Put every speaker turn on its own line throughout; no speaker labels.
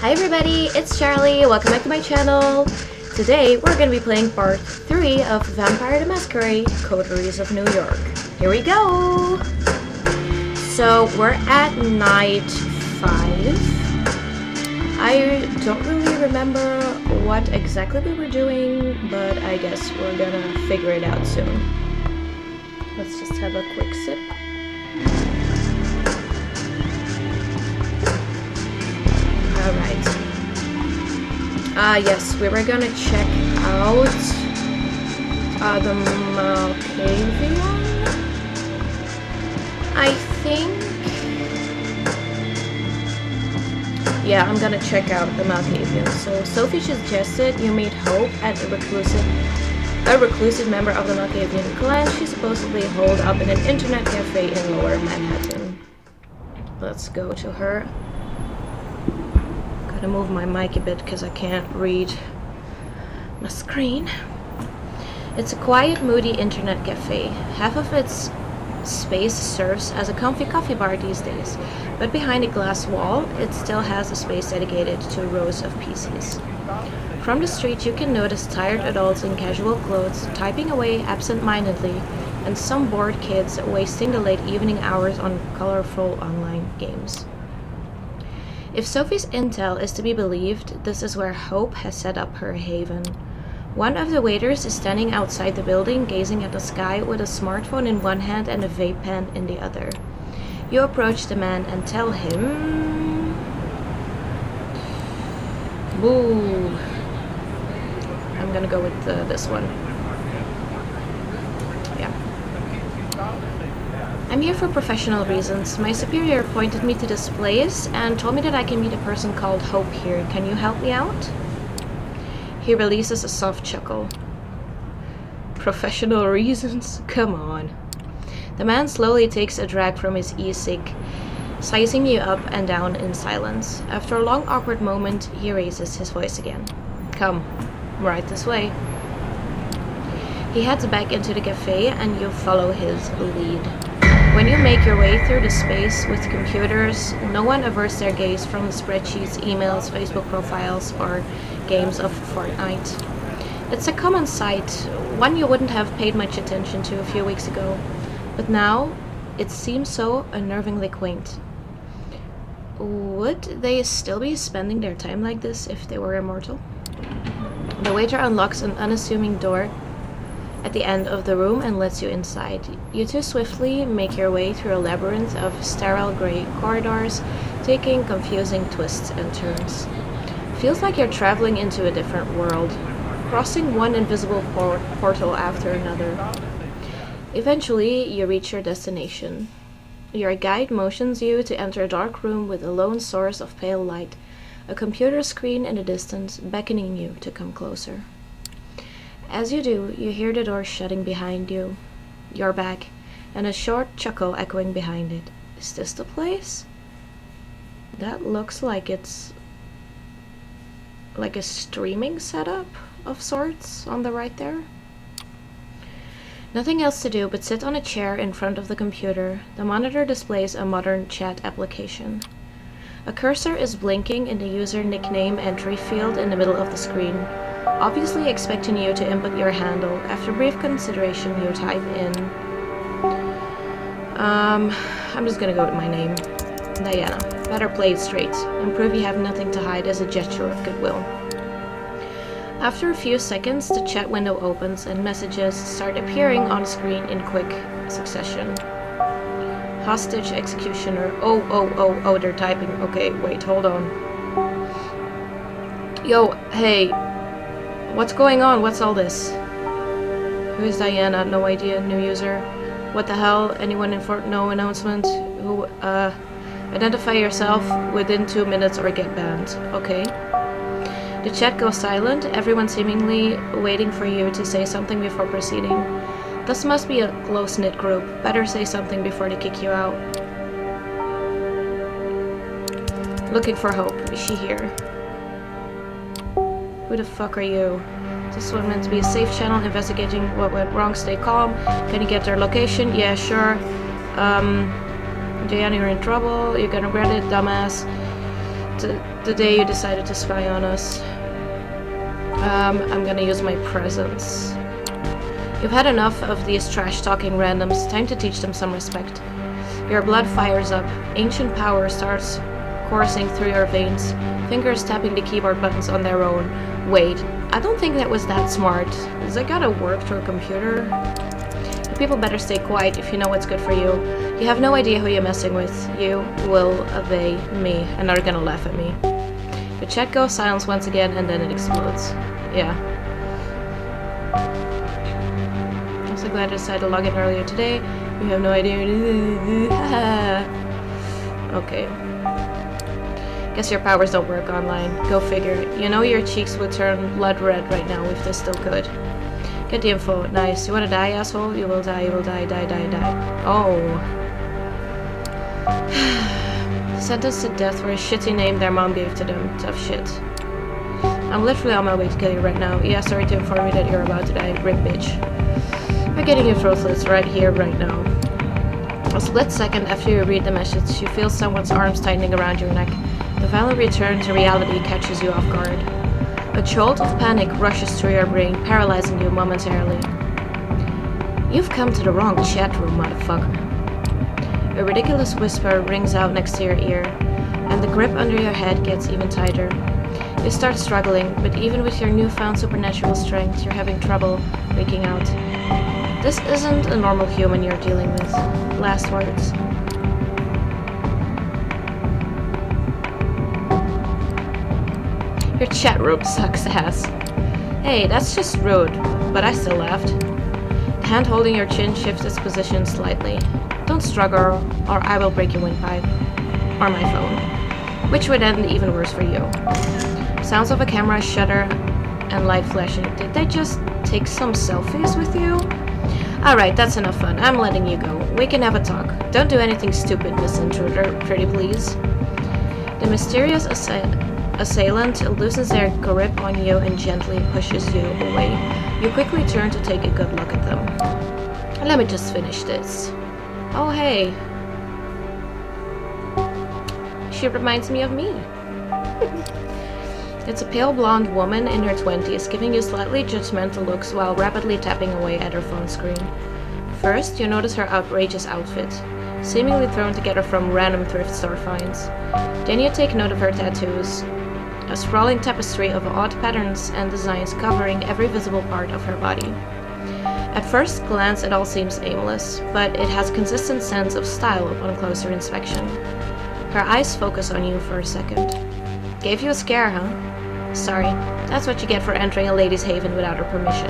Hi everybody, it's Charlie. Welcome back to my channel. Today we're going to be playing part 3 of Vampire the Masquerade, Coteries of New York. Here we go! So we're at night 5. I don't really remember what exactly we were doing, but I guess we're gonna figure it out soon. Let's just have a quick sip. Alright. Yes, we were gonna check out the Malkavian, I think. Yeah, I'm gonna check out the Malkavian. So Sophie suggested you meet Hope at a reclusive member of the Malkavian clan she supposedly holed up in an internet cafe in Lower Manhattan. Let's go to her. Gotta move my mic a bit because I can't read my screen. It's a quiet, moody internet cafe. Half of its space serves as a comfy coffee bar these days, but behind a glass wall, it still has a space dedicated to rows of PCs. From the street, you can notice tired adults in casual clothes typing away absent-mindedly, and some bored kids wasting the late evening hours on colorful online games. If Sophie's intel is to be believed, this is where Hope has set up her haven. One of the waiters is standing outside the building, gazing at the sky with a smartphone in one hand and a vape pen in the other. You approach the man and tell him... Boo. I'm gonna go with this one. Yeah. I'm here for professional reasons. My superior appointed me to this place and told me that I can meet a person called Hope here. Can you help me out? He releases a soft chuckle. Professional reasons? Come on. The man slowly takes a drag from his e-cig, sizing you up and down in silence. After a long awkward moment, he raises his voice again. Come, right this way. He heads back into the cafe and you follow his lead. When you make your way through the space with computers, no one averts their gaze from the spreadsheets, emails, Facebook profiles, or games of Fortnite. It's a common sight, one you wouldn't have paid much attention to a few weeks ago, but now it seems so unnervingly quaint. Would they still be spending their time like this if they were immortal? The waiter unlocks an unassuming door at the end of the room and lets you inside. You two swiftly make your way through a labyrinth of sterile gray corridors, taking confusing twists and turns. Feels like you're traveling into a different world, crossing one invisible portal after another. Eventually, you reach your destination. Your guide motions you to enter a dark room with a lone source of pale light, a computer screen in the distance beckoning you to come closer. As you do, you hear the door shutting behind you, your back, and a short chuckle echoing behind it. Is this the place? That looks like it's like a streaming setup of sorts on the right there. Nothing else to do but sit on a chair in front of the computer. The monitor displays a modern chat application. A cursor is blinking in the user nickname entry field in the middle of the screen, obviously expecting you to input your handle. After brief consideration, you type in... I'm just gonna go with my name. Diana. Better play it straight, and prove you have nothing to hide as a gesture of goodwill. After a few seconds, the chat window opens and messages start appearing on screen in quick succession. Hostage executioner. Oh, they're typing. Okay, wait, hold on. Yo, hey. What's going on? What's all this? Who is Diana? No idea. New user. What the hell? Anyone in Fort? No announcement. Who, identify yourself within 2 minutes or get banned. Okay. The chat goes silent, everyone seemingly waiting for you to say something before proceeding. This must be a close-knit group. Better say something before they kick you out. Looking for Hope. Is she here? Who the fuck are you? This was meant to be a safe channel investigating what went wrong. Stay calm. Can you get their location? Yeah, sure. Diana, you're in trouble. You're gonna regret it, dumbass. the day you decided to spy on us. I'm gonna use my presence. You've had enough of these trash-talking randoms. Time to teach them some respect. Your blood fires up. Ancient power starts coursing through your veins. Fingers tapping the keyboard buttons on their own. Wait, I don't think that was that smart. Does that gotta work through a computer? You people better stay quiet if you know what's good for you. You have no idea who you're messing with. You will obey me and are gonna laugh at me. The chat goes silent once again and then it explodes. Yeah. I'm so glad I decided to log in earlier today. You have no idea. Okay. Guess your powers don't work online. Go figure. You know your cheeks would turn blood red right now if they still could. Get the info. Nice. You wanna die, asshole? You will die, you will die, die, die, die. Oh. Sentenced to death for a shitty name their mom gave to them. Tough shit. I'm literally on my way to kill you right now. Yeah, sorry to inform you that you're about to die. Rip, bitch. We're getting your throat slits right here, right now. A split second after you read the message, you feel someone's arms tightening around your neck. The violent return to reality catches you off guard. A jolt of panic rushes through your brain, paralyzing you momentarily. You've come to the wrong chat room, motherfucker. A ridiculous whisper rings out next to your ear, and the grip under your head gets even tighter. You start struggling, but even with your newfound supernatural strength, you're having trouble waking out. This isn't a normal human you're dealing with. Last words. Your chat room sucks ass. Hey, that's just rude, but I still laughed. The hand holding your chin shifts its position slightly. Don't struggle, or I will break your windpipe. Or my phone. Which would end even worse for you. Sounds of a camera shudder and light flashing. Did they just take some selfies with you? Alright, that's enough fun. I'm letting you go. We can have a talk. Don't do anything stupid, Miss Intruder. Pretty please. The mysterious assailant loosens their grip on you and gently pushes you away. You quickly turn to take a good look at them. Let me just finish this. Oh, hey. She reminds me of me. It's a pale blonde woman in her 20s, giving you slightly judgmental looks while rapidly tapping away at her phone screen. First, you notice her outrageous outfit, seemingly thrown together from random thrift store finds. Then you take note of her tattoos, a sprawling tapestry of odd patterns and designs covering every visible part of her body. At first glance, it all seems aimless, but it has a consistent sense of style upon closer inspection. Her eyes focus on you for a second. Gave you a scare, huh? Sorry, that's what you get for entering a lady's haven without her permission.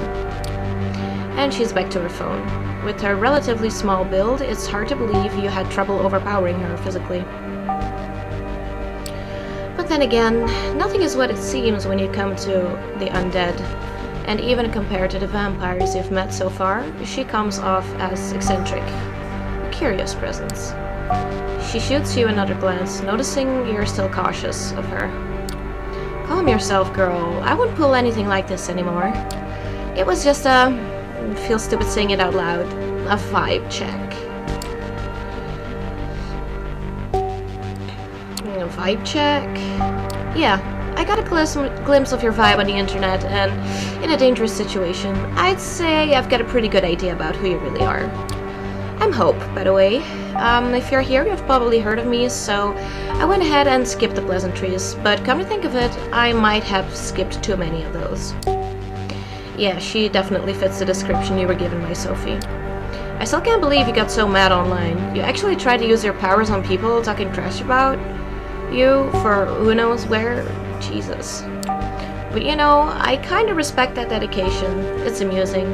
And she's back to her phone. With her relatively small build, it's hard to believe you had trouble overpowering her physically. But then again, nothing is what it seems when you come to the undead. And even compared to the vampires you've met so far, she comes off as eccentric. A curious presence. She shoots you another glance, noticing you're still cautious of her. Calm yourself, girl. I wouldn't pull anything like this anymore. It was just feel stupid saying it out loud, a vibe check. A vibe check? Yeah, I got a glimpse of your vibe on the internet, and in a dangerous situation, I'd say I've got a pretty good idea about who you really are. I'm Hope, by the way. If you're here, you've probably heard of me, so I went ahead and skipped the pleasantries, but come to think of it, I might have skipped too many of those. Yeah, she definitely fits the description you were given by Sophie. I still can't believe you got so mad online. You actually tried to use your powers on people talking trash about you for who knows where? Jesus. But you know, I kinda respect that dedication. It's amusing.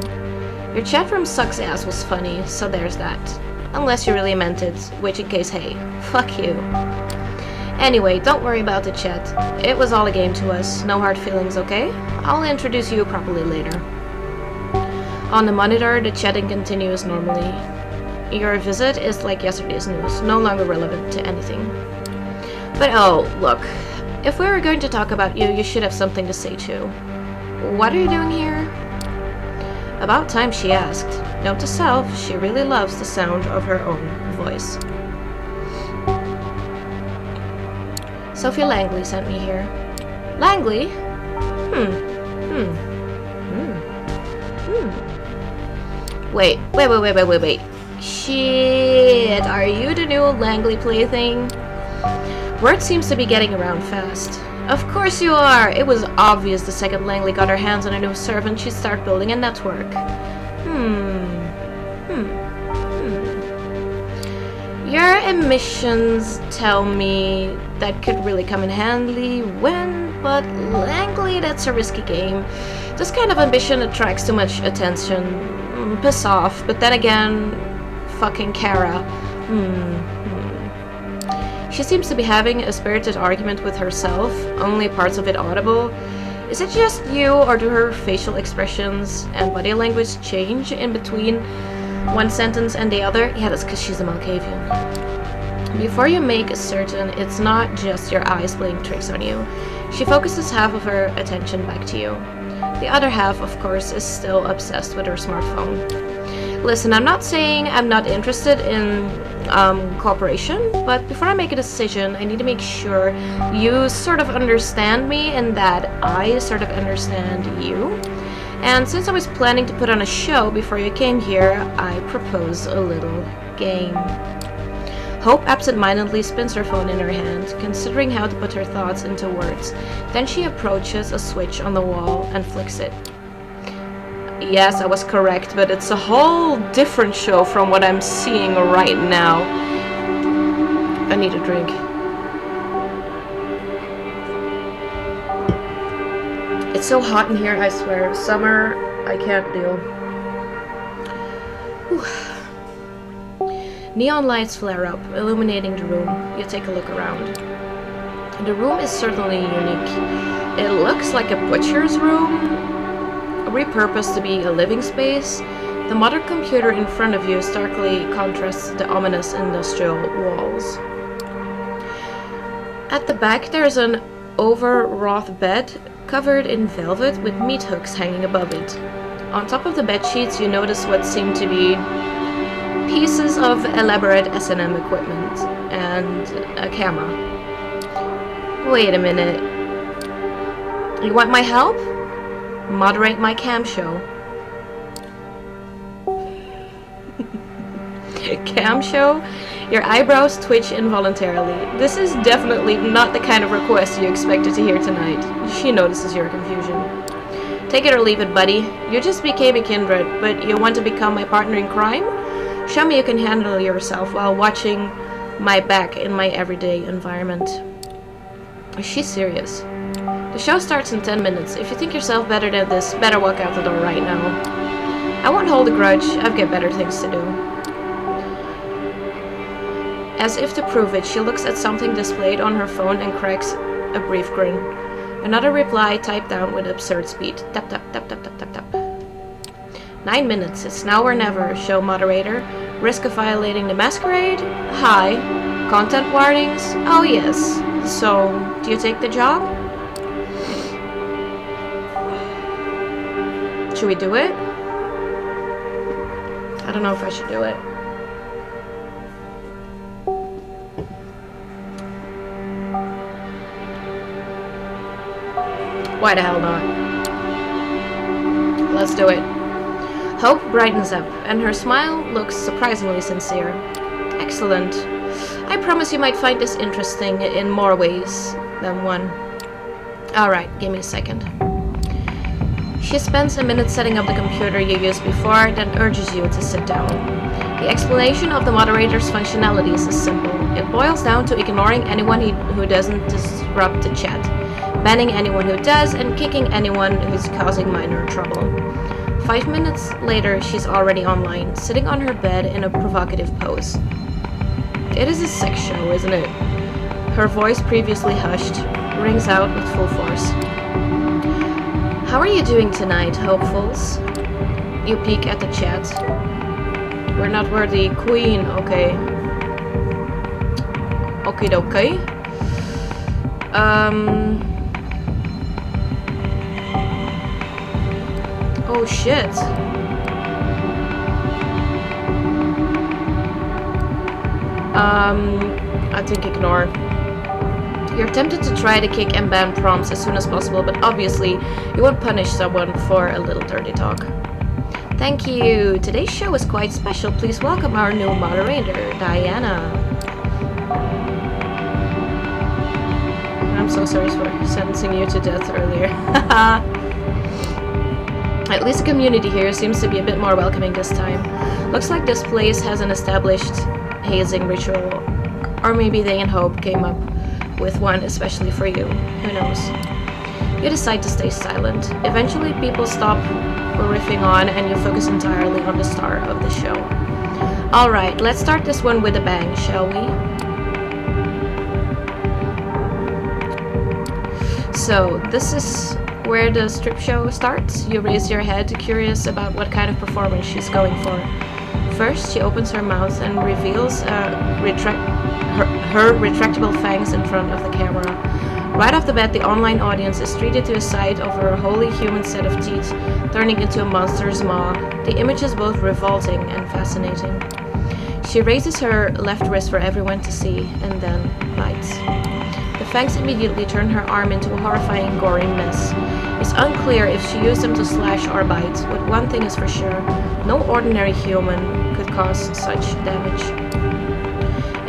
Your chat room sucks ass was funny, so there's that. Unless you really meant it, which in case, hey, fuck you. Anyway, don't worry about the chat. It was all a game to us, no hard feelings, okay? I'll introduce you properly later. On the monitor, the chatting continues normally. Your visit is like yesterday's news, no longer relevant to anything. But oh, look, if we were going to talk about you, you should have something to say too. What are you doing here? About time she asked. Note to self, she really loves the sound of her own voice. Sophie Langley sent me here. Langley? Wait. Shit, are you the new Langley plaything? Word seems to be getting around fast. Of course you are! It was obvious the second Langley got her hands on a new servant, she'd start building a network. Your emissions tell me that could really come in handy when, but Langley, that's a risky game. This kind of ambition attracts too much attention. Piss off, but then again, fucking Kara. She seems to be having a spirited argument with herself, only parts of it audible. Is it just you, or do her facial expressions and body language change in between one sentence and the other? Yeah, that's because she's a Malkavian. Before you make a certain, it's not just your eyes playing tricks on you. She focuses half of her attention back to you. The other half, of course, is still obsessed with her smartphone. Listen, I'm not saying I'm not interested in cooperation, but before I make a decision, I need to make sure you sort of understand me and that I sort of understand you. And since I was planning to put on a show before you came here, I propose a little game. Hope absent-mindedly spins her phone in her hand, considering how to put her thoughts into words. Then she approaches a switch on the wall and flicks it. Yes, I was correct, but it's a whole different show from what I'm seeing right now. I need a drink. It's so hot in here, I swear. Summer, I can't deal. Whew. Neon lights flare up, illuminating the room. You take a look around. The room is certainly unique. It looks like a butcher's room, repurposed to be a living space. The modern computer in front of you starkly contrasts the ominous industrial walls. At the back there's an overwrought bed covered in velvet with meat hooks hanging above it. On top of the bed sheets you notice what seem to be pieces of elaborate S&M equipment and a camera. Wait a minute. You want my help? Moderate my cam show. Cam show? Your eyebrows twitch involuntarily. This is definitely not the kind of request you expected to hear tonight. She notices your confusion. Take it or leave it, buddy. You just became a kindred, but you want to become my partner in crime? Show me you can handle yourself while watching my back in my everyday environment. Is she serious? The show starts in 10 minutes. If you think yourself better than this, better walk out the door right now. I won't hold a grudge. I've got better things to do. As if to prove it, she looks at something displayed on her phone and cracks a brief grin. Another reply typed down with absurd speed. Tap, tap, tap, tap, tap, tap, tap. 9 minutes. It's now or never. Show moderator. Risk of violating the Masquerade? Hi. Content warnings? Oh yes. So, do you take the job? Should we do it? I don't know if I should do it. Why the hell not? Let's do it. Hope brightens up, and her smile looks surprisingly sincere. Excellent. I promise you might find this interesting in more ways than one. Alright, give me a second. She spends a minute setting up the computer you used before, then urges you to sit down. The explanation of the moderator's functionalities is simple. It boils down to ignoring anyone who doesn't disrupt the chat, banning anyone who does, and kicking anyone who's causing minor trouble. 5 minutes later, she's already online, sitting on her bed in a provocative pose. It is a sex show, isn't it? Her voice, previously hushed, rings out with full force. How are you doing tonight, hopefuls? You peek at the chat. We're not worthy, queen, okay. Okie dokie. Oh shit. I think ignore. You're tempted to try to kick and ban prompts as soon as possible, but obviously you won't punish someone for a little dirty talk. Thank you! Today's show is quite special. Please welcome our new moderator, Diana. I'm so sorry for sentencing you to death earlier. At least the community here seems to be a bit more welcoming this time. Looks like this place has an established hazing ritual. Or maybe they and Hope came up with one especially for you. Who knows? You decide to stay silent. Eventually people stop riffing on and you focus entirely on the star of the show. Alright, let's start this one with a bang, shall we? So, this is where the strip show starts. You raise your head, curious about what kind of performance she's going for. First, she opens her mouth and reveals her retractable fangs in front of the camera. Right off the bat, the online audience is treated to a sight of her wholly human set of teeth turning into a monster's maw. The image is both revolting and fascinating. She raises her left wrist for everyone to see, and then bites. The fangs immediately turn her arm into a horrifying, gory mess. It's unclear if she used them to slash or bite, but one thing is for sure, no ordinary human could cause such damage.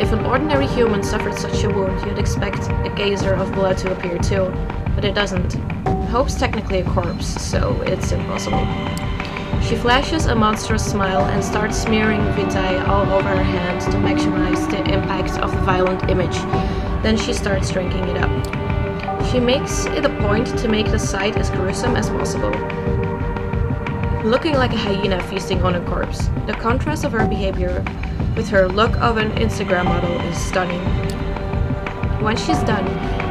If an ordinary human suffered such a wound, you'd expect a geyser of blood to appear too, but it doesn't. Hope's technically a corpse, so it's impossible. She flashes a monstrous smile and starts smearing vitae all over her hand to maximize the impact of the violent image. Then she starts drinking it up. She makes it a point to make the sight as gruesome as possible, looking like a hyena feasting on a corpse. The contrast of her behavior with her look of an Instagram model is stunning. When she's done,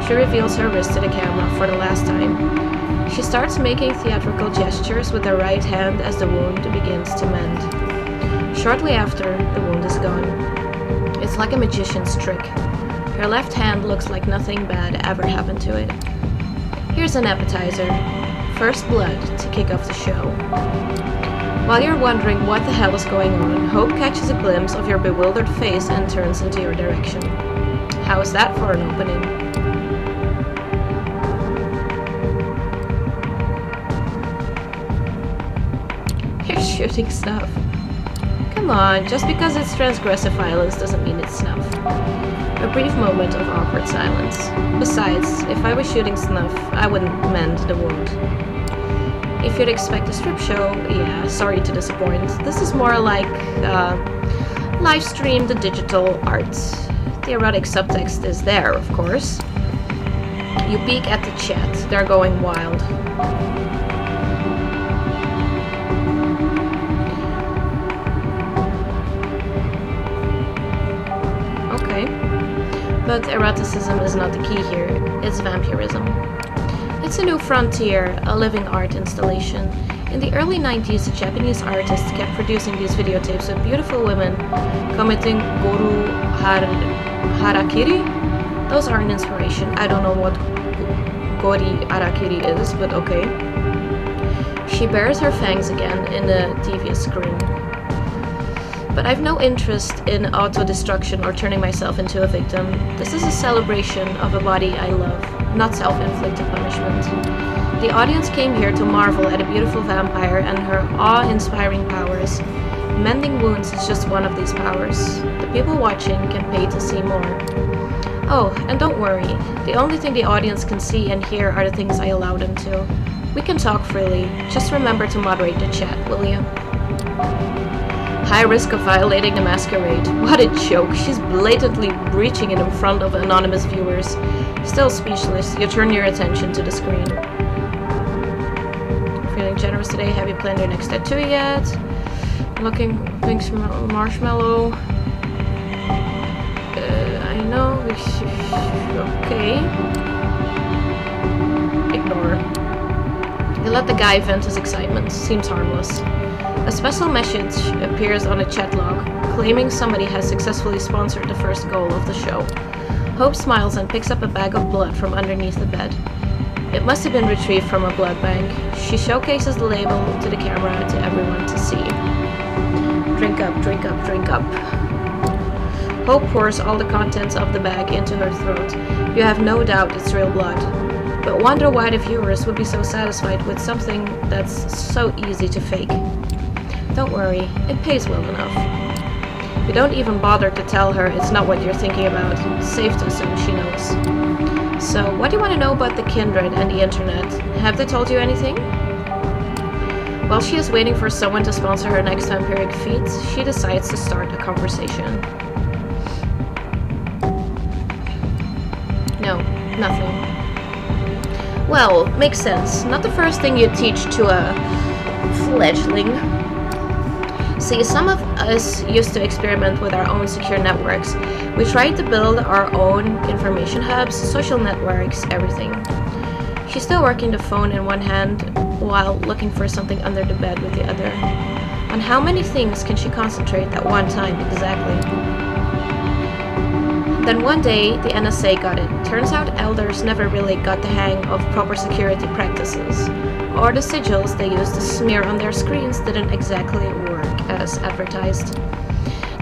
she reveals her wrist to the camera for the last time. She starts making theatrical gestures with her right hand as the wound begins to mend. Shortly after, the wound is gone. It's like a magician's trick. Her left hand looks like nothing bad ever happened to it. Here's an appetizer. First blood to kick off the show. While you're wondering what the hell is going on, Hope catches a glimpse of your bewildered face and turns into your direction. How's that for an opening? You're shooting snuff. Come on, just because it's transgressive violence doesn't mean it's snuff. A brief moment of awkward silence. Besides, if I was shooting snuff, I wouldn't mend the wound. If you'd expect a strip show, yeah, sorry to disappoint. This is more like live streamed digital art. The erotic subtext is there, of course. You peek at the chat, they're going wild. Okay. But eroticism is not the key here, it's vampirism. It's a new frontier, a living art installation. In the early 90s, the Japanese artists kept producing these videotapes of beautiful women committing goru harakiri. Those are an inspiration. I don't know what gori harakiri is, but okay. She bares her fangs again in a devious grin. But I've no interest in auto-destruction or turning myself into a victim. This is a celebration of a body I love, not self-inflicted punishment. The audience came here to marvel at a beautiful vampire and her awe-inspiring powers. Mending wounds is just one of these powers. The people watching can pay to see more. Oh, and don't worry, the only thing the audience can see and hear are the things I allow them to. We can talk freely, just remember to moderate the chat, will you? High risk of violating the Masquerade. What a joke, she's blatantly breaching it in front of anonymous viewers. Still speechless, you turn your attention to the screen. Feeling generous today, have you planned your next tattoo yet? Looking pink marshmallow. I know. Okay. Ignore. You let the guy vent his excitement. Seems harmless. A special message appears on a chat log, claiming somebody has successfully sponsored the first goal of the show. Hope smiles and picks up a bag of blood from underneath the bed. It must have been retrieved from a blood bank. She showcases the label to the camera to everyone to see. Drink up, drink up, drink up. Hope pours all the contents of the bag into her throat. You have no doubt it's real blood. But wonder why the viewers would be so satisfied with something that's so easy to fake. Don't worry, it pays well enough. You don't even bother to tell her it's not what you're thinking about. Safe to assume she knows. So, what do you want to know about the Kindred and the internet? Have they told you anything? While she is waiting for someone to sponsor her next vampiric feat, she decides to start a conversation. No, nothing. Well, makes sense. Not the first thing you teach to a fledgling. See, some of us used to experiment with our own secure networks. We tried to build our own information hubs, social networks, everything. She's still working the phone in one hand while looking for something under the bed with the other. On how many things can she concentrate at one time exactly? Then one day, the NSA got it. Turns out elders never really got the hang of proper security practices, or the sigils they used to smear on their screens didn't exactly work as advertised.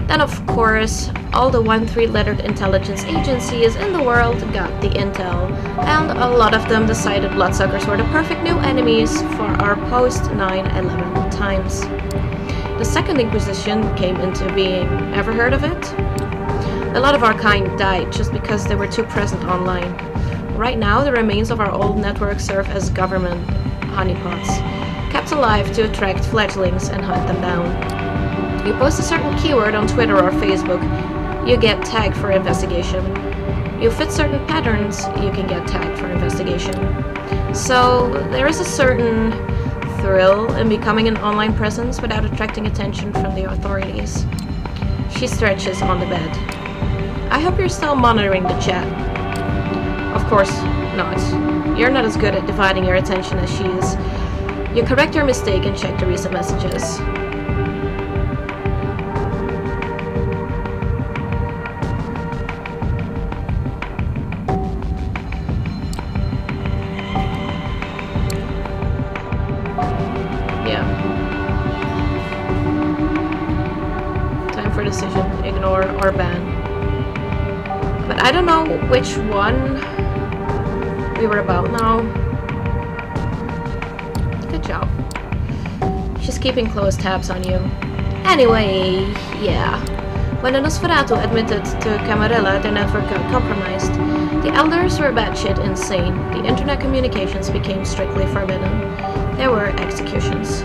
Then of course, all the 1-3-lettered intelligence agencies in the world got the intel, and a lot of them decided bloodsuckers were the perfect new enemies for our post-9/11 times. The Second Inquisition came into being. Ever heard of it? A lot of our kind died just because they were too present online. Right now, the remains of our old network serve as government honeypots, kept alive to attract fledglings and hunt them down. You post a certain keyword on Twitter or Facebook, you get tagged for investigation. You fit certain patterns, you can get tagged for investigation. So there is a certain thrill in becoming an online presence without attracting attention from the authorities. She stretches on the bed. I hope you're still monitoring the chat. Of course not. You're not as good at dividing your attention as she is. You correct your mistake and check the recent messages. Yeah. Time for decision. Ignore or ban. But I don't know which one we were about now. Good job. She's keeping close tabs on you. Anyway, yeah. When the Nosferatu admitted to Camarilla, their network got compromised. The elders were batshit insane. The internet communications became strictly forbidden. There were executions.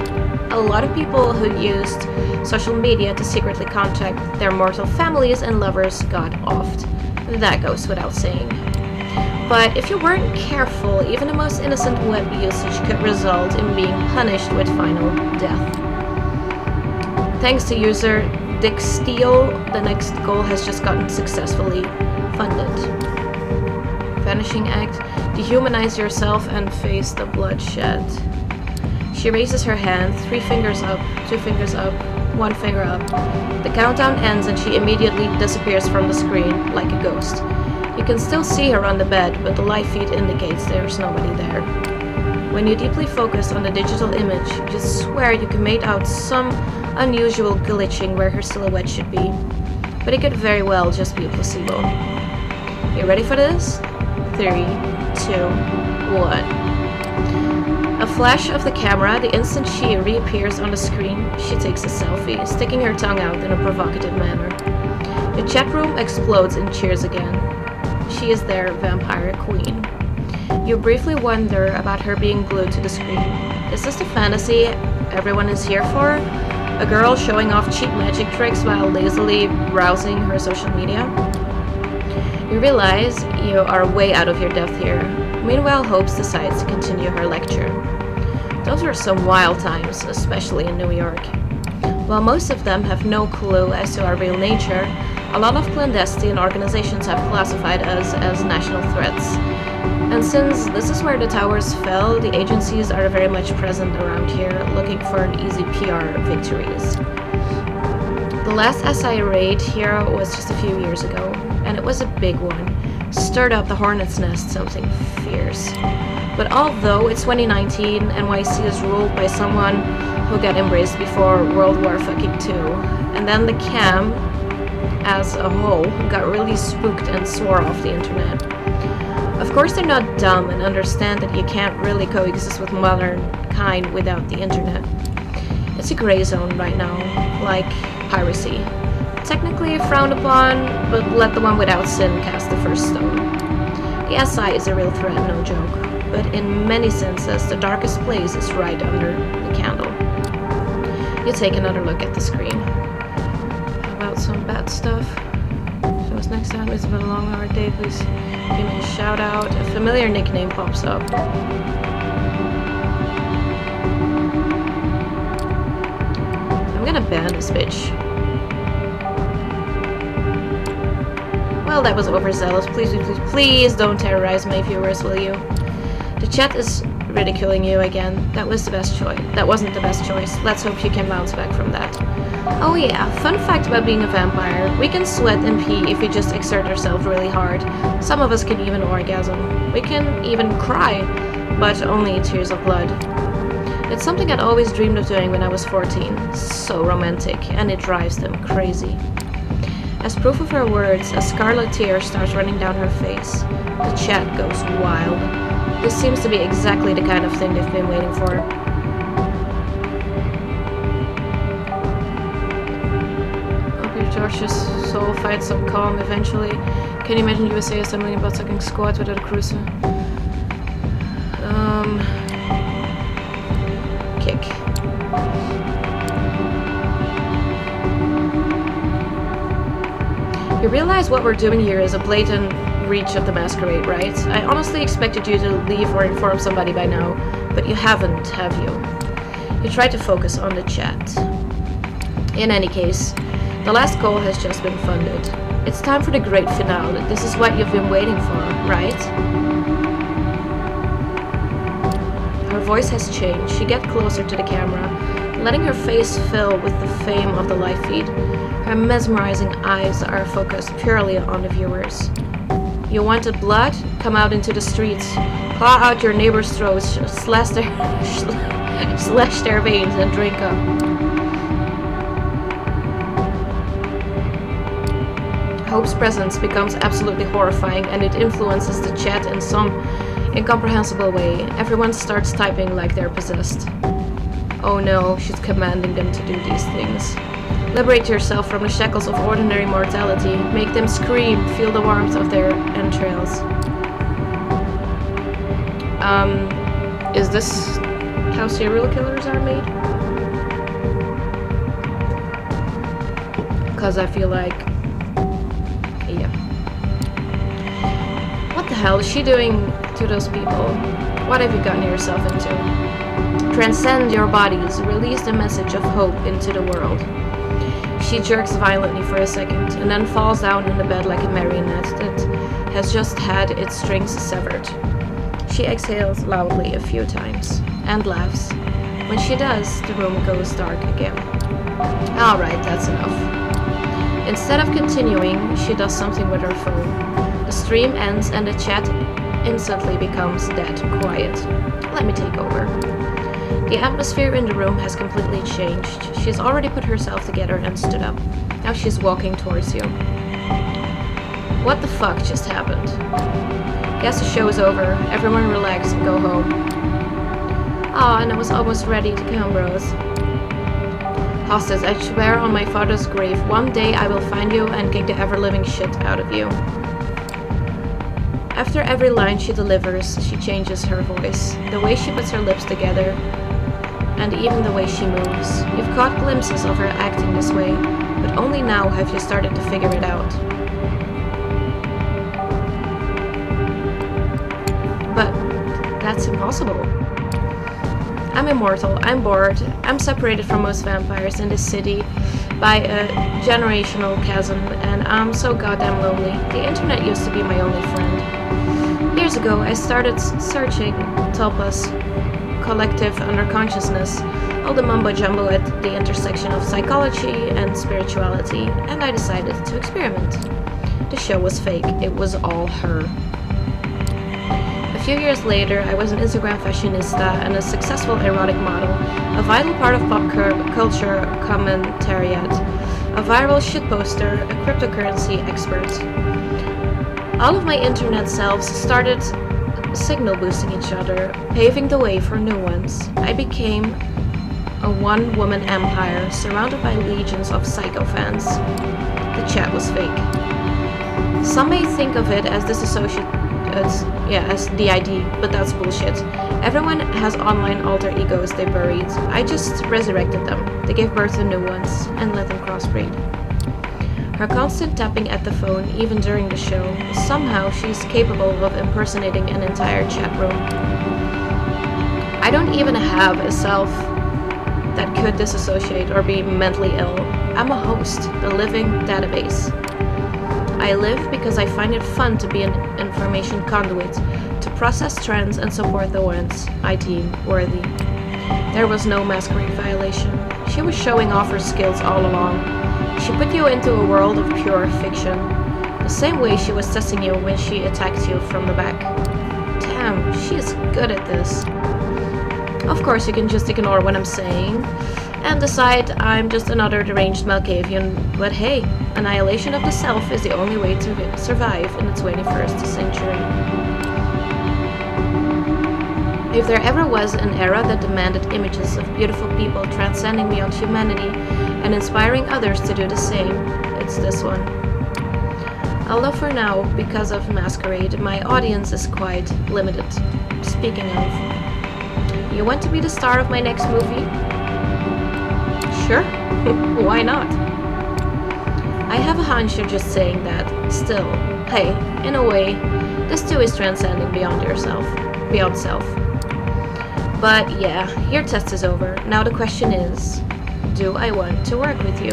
A lot of people who used social media to secretly contact their mortal families and lovers got offed. That goes without saying. But if you weren't careful, even the most innocent web usage could result in being punished with final death. Thanks to user Dick Steele, the next goal has just gotten successfully funded. Vanishing Act. Dehumanize yourself and face the bloodshed. She raises her hand, 3 fingers up, 2 fingers up, 1 finger up. The countdown ends and she immediately disappears from the screen like a ghost. You can still see her on the bed, but the live feed indicates there's nobody there. When you deeply focus on the digital image, you swear you can make out some unusual glitching where her silhouette should be. But it could very well just be a placebo. You ready for this? 3, 2, 1. A flash of the camera, the instant she reappears on the screen, she takes a selfie, sticking her tongue out in a provocative manner. The chat room explodes in cheers again. She is their vampire queen. You briefly wonder about her being glued to the screen. Is this the fantasy everyone is here for? A girl showing off cheap magic tricks while lazily browsing her social media? You realize you are way out of your depth here. Meanwhile, Hopes decides to continue her lecture. Those were some wild times, especially in New York. While most of them have no clue as to our real nature, a lot of clandestine organizations have classified us as national threats. And since this is where the towers fell, the agencies are very much present around here, looking for an easy PR victories. The last SI raid here was just a few years ago, and it was a big one. Stirred up the hornet's nest something fierce. But although it's 2019, NYC is ruled by someone who got embraced before World War II, and then the cam as a whole, got really spooked and swore off the internet. Of course, they're not dumb and understand that you can't really coexist with modern kind without the internet. It's a gray zone right now, like piracy. Technically frowned upon, but let the one without sin cast the first stone. The SI is a real threat, no joke, but in many senses, the darkest place is right under the candle. You take another look at the screen. How about some bad stuff? Show us next time. It's been a long, hard day. Please give me a shout out. A familiar nickname pops up. I'm gonna ban this bitch. Well, that was overzealous. Please don't terrorize my viewers, will you? The chat is ridiculing you again. That was the best choice. That wasn't the best choice. Let's hope you can bounce back from that. Oh yeah, fun fact about being a vampire. We can sweat and pee if we just exert ourselves really hard. Some of us can even orgasm. We can even cry, but only tears of blood. It's something I'd always dreamed of doing when I was 14. So romantic, and it drives them crazy. As proof of her words, a scarlet tear starts running down her face. The chat goes wild. This seems to be exactly the kind of thing they've been waiting for. Hope your Josh's soul finds some calm eventually. Can you imagine USA assembling about sucking squats without a cruiser? Kick. You realize what we're doing here is a blatant reach of the Masquerade, right? I honestly expected you to leave or inform somebody by now, but you haven't, have you? You try to focus on the chat. In any case, the last goal has just been funded. It's time for the great finale. This is what you've been waiting for, right? Her voice has changed. She gets closer to the camera, letting her face fill with the fame of the live feed. Her mesmerizing eyes are focused purely on the viewers. You wanted blood? Come out into the streets. Claw out your neighbor's throats, slash their veins, and drink up. Hope's presence becomes absolutely horrifying, and it influences the chat in some incomprehensible way. Everyone starts typing like they're possessed. Oh no, she's commanding them to do these things. Liberate yourself from the shackles of ordinary mortality. Make them scream. Feel the warmth of their entrails. Is this how serial killers are made? Because I feel like... yeah. What the hell is she doing to those people? What have you gotten yourself into? Transcend your bodies. Release the message of hope into the world. She jerks violently for a second, and then falls down on the bed like a marionette that has just had its strings severed. She exhales loudly a few times, and laughs. When she does, the room goes dark again. Alright, that's enough. Instead of continuing, she does something with her phone. The stream ends and the chat instantly becomes dead quiet. Let me take over. The atmosphere in the room has completely changed. She's already put herself together and stood up. Now she's walking towards you. What the fuck just happened? Guess the show is over. Everyone relax and go home. Aw, and I was almost ready to come, bros. Hostage, I swear on my father's grave, one day I will find you and kick the ever-living shit out of you. After every line she delivers, she changes her voice. The way she puts her lips together, and even the way she moves. You've caught glimpses of her acting this way, but only now have you started to figure it out. But that's impossible. I'm immortal, I'm bored, I'm separated from most vampires in this city by a generational chasm, and I'm so goddamn lonely. The internet used to be my only friend. Years ago, I started searching Tulpa's collective underconsciousness, all the mumbo-jumbo at the intersection of psychology and spirituality, and I decided to experiment. The show was fake, it was all her. A few years later, I was an Instagram fashionista and a successful erotic model, a vital part of pop culture commentariat, a viral shitposter, a cryptocurrency expert. All of my internet selves started signal boosting each other, paving the way for new ones. I became a one-woman empire surrounded by legions of psycho fans. The chat was fake. Some may think of it as as DID, but that's bullshit. Everyone has online alter egos they buried. I just resurrected them. They gave birth to new ones and let them crossbreed. Her constant tapping at the phone, even during the show, somehow she's capable of impersonating an entire chat room. I don't even have a self that could disassociate or be mentally ill. I'm a host, a living database. I live because I find it fun to be an information conduit, to process trends and support the ones I deem worthy. There was no Masquerade violation. She was showing off her skills all along. She put you into a world of pure fiction, the same way she was testing you when she attacked you from the back. Damn, she is good at this. Of course, you can just ignore what I'm saying and decide I'm just another deranged Malkavian, but hey, annihilation of the self is the only way to survive in the 21st century. If there ever was an era that demanded images of beautiful people transcending beyond humanity and inspiring others to do the same, it's this one. Although for now, because of Masquerade, my audience is quite limited. Speaking of, you want to be the star of my next movie? Sure, why not? I have a hunch you're just saying that. Still, hey, in a way, this too is transcending beyond self. But yeah, your test is over. Now the question is, do I want to work with you?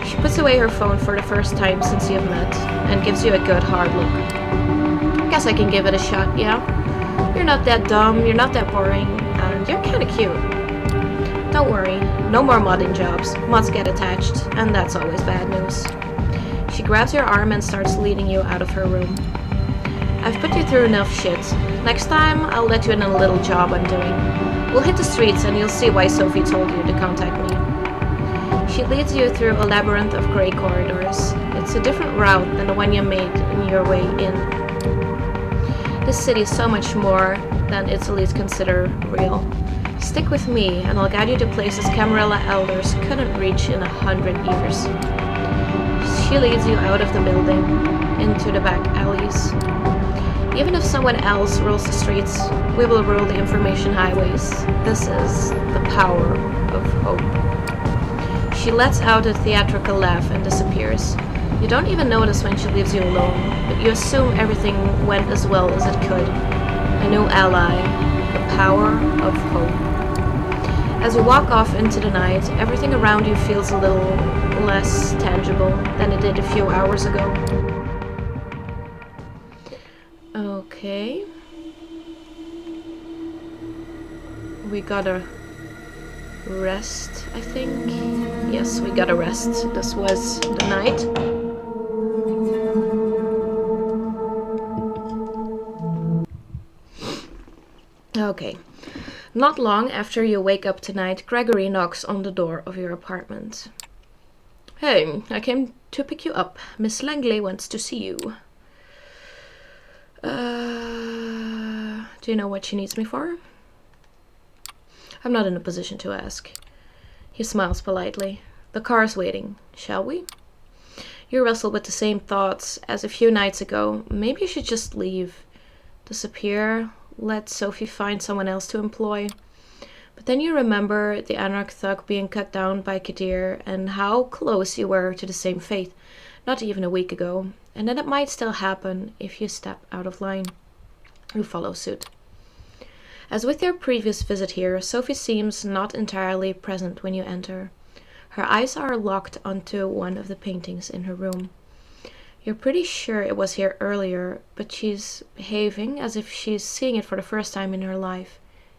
She puts away her phone for the first time since you've met and gives you a good hard look. Guess I can give it a shot, yeah? You're not that dumb, you're not that boring, and you're kinda cute. Don't worry, no more modding jobs. Mods get attached, and that's always bad news. She grabs your arm and starts leading you out of her room. I've put you through enough shit. Next time, I'll let you in on a little job I'm doing. We'll hit the streets and you'll see why Sophie told you to contact me. She leads you through a labyrinth of grey corridors. It's a different route than the one you made in your way in. This city is so much more than its elites consider real. Stick with me and I'll guide you to places Camarilla elders couldn't reach in 100 years. She leads you out of the building, into the back alleys. Even if someone else rules the streets, we will rule the information highways. This is the power of hope. She lets out a theatrical laugh and disappears. You don't even notice when she leaves you alone, but you assume everything went as well as it could. A new ally, the power of hope. As you walk off into the night, everything around you feels a little less tangible than it did a few hours ago. Okay. We gotta rest, I think. Yes, we gotta rest. This was the night. Okay. Not long after you wake up tonight, Gregory knocks on the door of your apartment. Hey, I came to pick you up. Miss Langley wants to see you. Do you know what she needs me for? I'm not in a position to ask. He smiles politely. The car's waiting. Shall we? You wrestle with the same thoughts as a few nights ago. Maybe you should just leave. Disappear. Let Sophie find someone else to employ. But then you remember the Anarch thug being cut down by Kadir and how close you were to the same fate, not even a week ago, and that it might still happen if you step out of line. You follow suit. As with your previous visit here, Sophie seems not entirely present when you enter. Her eyes are locked onto one of the paintings in her room. You're pretty sure it was here earlier, but she's behaving as if she's seeing it for the first time in her life,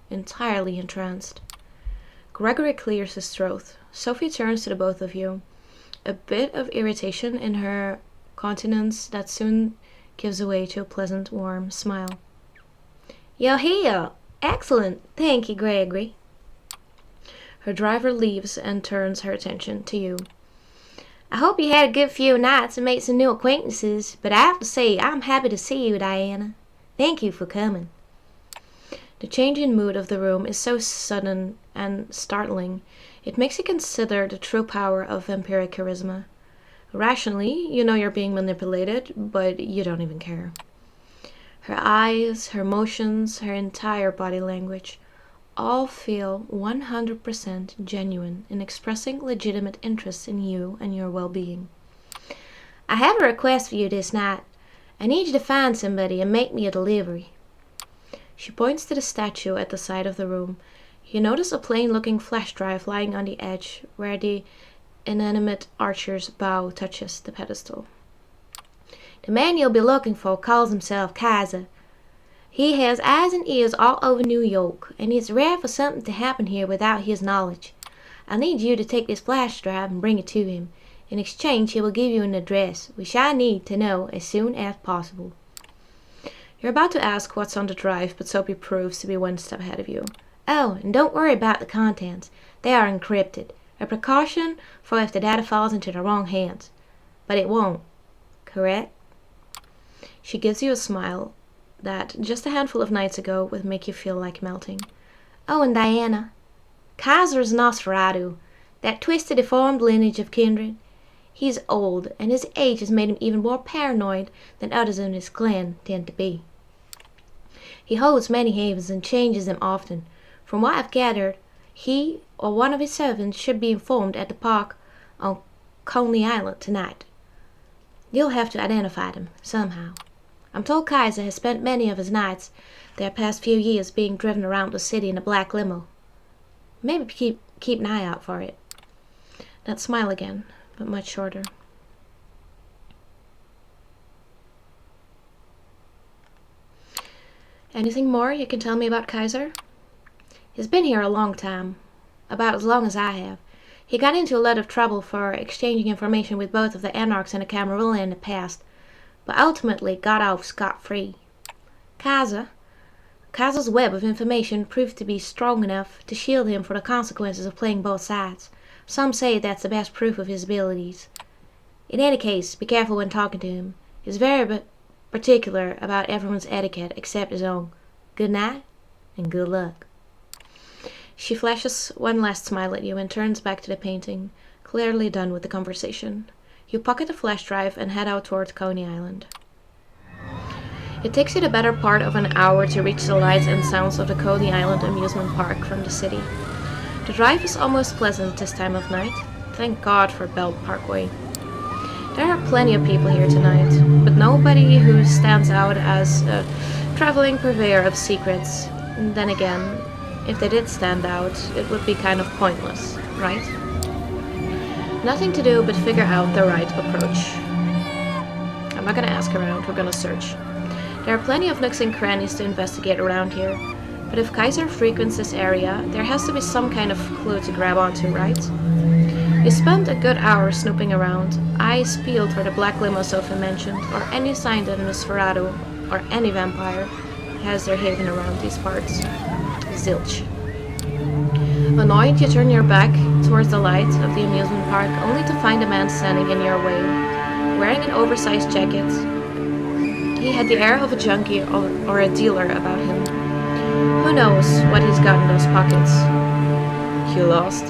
entirely entranced. Gregory clears his throat. Sophie turns to the both of you, a bit of irritation in her countenance that soon gives way to a pleasant, warm smile. You're here! Excellent! Thank you, Gregory. Her driver leaves and turns her attention to you. I hope you had a good few nights and made some new acquaintances, but I have to say I'm happy to see you, Diana. Thank you for coming. The change in mood of the room is so sudden and startling, it makes you consider the true power of vampiric charisma. Rationally, you know you're being manipulated, but you don't even care. Her eyes, her motions, her entire body language all feel 100% genuine in expressing legitimate interest in you and your well-being. I have a request for you this night. I need you to find somebody and make me a delivery. She points to the statue at the side of the room. You notice a plain-looking flash drive lying on the edge where the inanimate archer's bow touches the pedestal. The man you'll be looking for calls himself Kaiser. He has eyes and ears all over New York, and it's rare for something to happen here without his knowledge. I need you to take this flash drive and bring it to him. In exchange, he will give you an address, which I need to know as soon as possible. You're about to ask what's on the drive, but Soapy proves to be one step ahead of you. Oh, and don't worry about the contents. They are encrypted. A precaution for if the data falls into the wrong hands. But it won't. Correct? She gives you a smile that, just a handful of nights ago, would make you feel like melting. Oh, and Diana, Kaiser's Nosferatu, that twisted, deformed lineage of kindred. He's old, and his age has made him even more paranoid than others in his clan tend to be. He holds many havens and changes them often. From what I've gathered, he or one of his servants should be informed at the park on Coney Island tonight. You'll have to identify them somehow. I'm told Kaiser has spent many of his nights their past few years being driven around the city in a black limo. Maybe keep an eye out for it. That smile again, but much shorter. Anything more you can tell me about Kaiser? He's been here a long time, about as long as I have. He got into a lot of trouble for exchanging information with both of the Anarchs and the Camarilla in the past, but ultimately got off scot-free. Kaiser's web of information proved to be strong enough to shield him from the consequences of playing both sides. Some say that's the best proof of his abilities. In any case, be careful when talking to him. He's very particular about everyone's etiquette except his own. Good night, and good luck. She flashes one last smile at you and turns back to the painting, clearly done with the conversation. You pocket the flash drive and head out towards Coney Island. It takes you the better part of an hour to reach the lights and sounds of the Coney Island amusement park from the city. The drive is almost pleasant this time of night. Thank God for Belt Parkway. There are plenty of people here tonight, but nobody who stands out as a traveling purveyor of secrets. Then again, if they did stand out, it would be kind of pointless, right? Nothing to do but figure out the right approach. I'm not gonna ask around, we're gonna search. There are plenty of nooks and crannies to investigate around here, but if Kaiser frequents this area, there has to be some kind of clue to grab onto, right? You spent a good hour snooping around, eyes peeled for the black limo Sophie mentioned, or any sign that a Nosferatu, or any vampire, has their haven around these parts. Zilch. Annoyed, you turn your back towards the light of the amusement park, only to find a man standing in your way, wearing an oversized jacket. He had the air of a junkie or a dealer about him. Who knows what he's got in those pockets? You lost?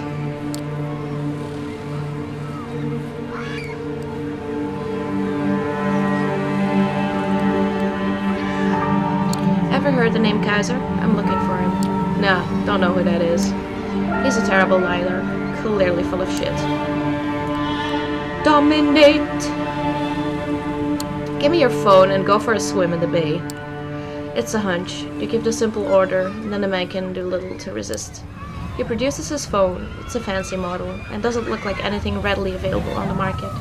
Ever heard the name Kaiser? I'm looking for him. Nah, don't know who that is. He's a terrible liar, clearly full of shit. Dominate! Give me your phone and go for a swim in the bay. It's a hunch. You give the simple order, and then the man can do little to resist. He produces his phone. It's a fancy model, and doesn't look like anything readily available on the market.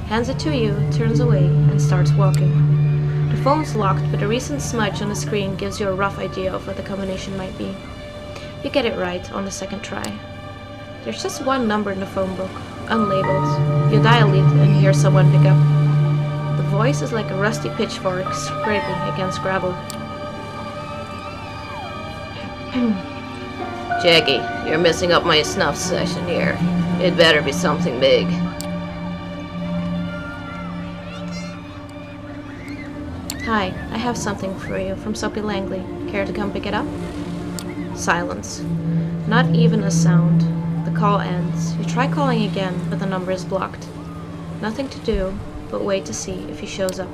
Hands it to you, turns away, and starts walking. The phone's locked, but a recent smudge on the screen gives you a rough idea of what the combination might be. You get it right on the second try. There's just one number in the phone book, unlabeled. You dial it and hear someone pick up. The voice is like a rusty pitchfork scraping against gravel. Jackie, you're messing up my snuff session here. It better be something big. Hi, I have something for you from Soapy Langley. Care to come pick it up? Silence. Not even a sound. The call ends. You try calling again, but the number is blocked. Nothing to do, but wait to see if he shows up.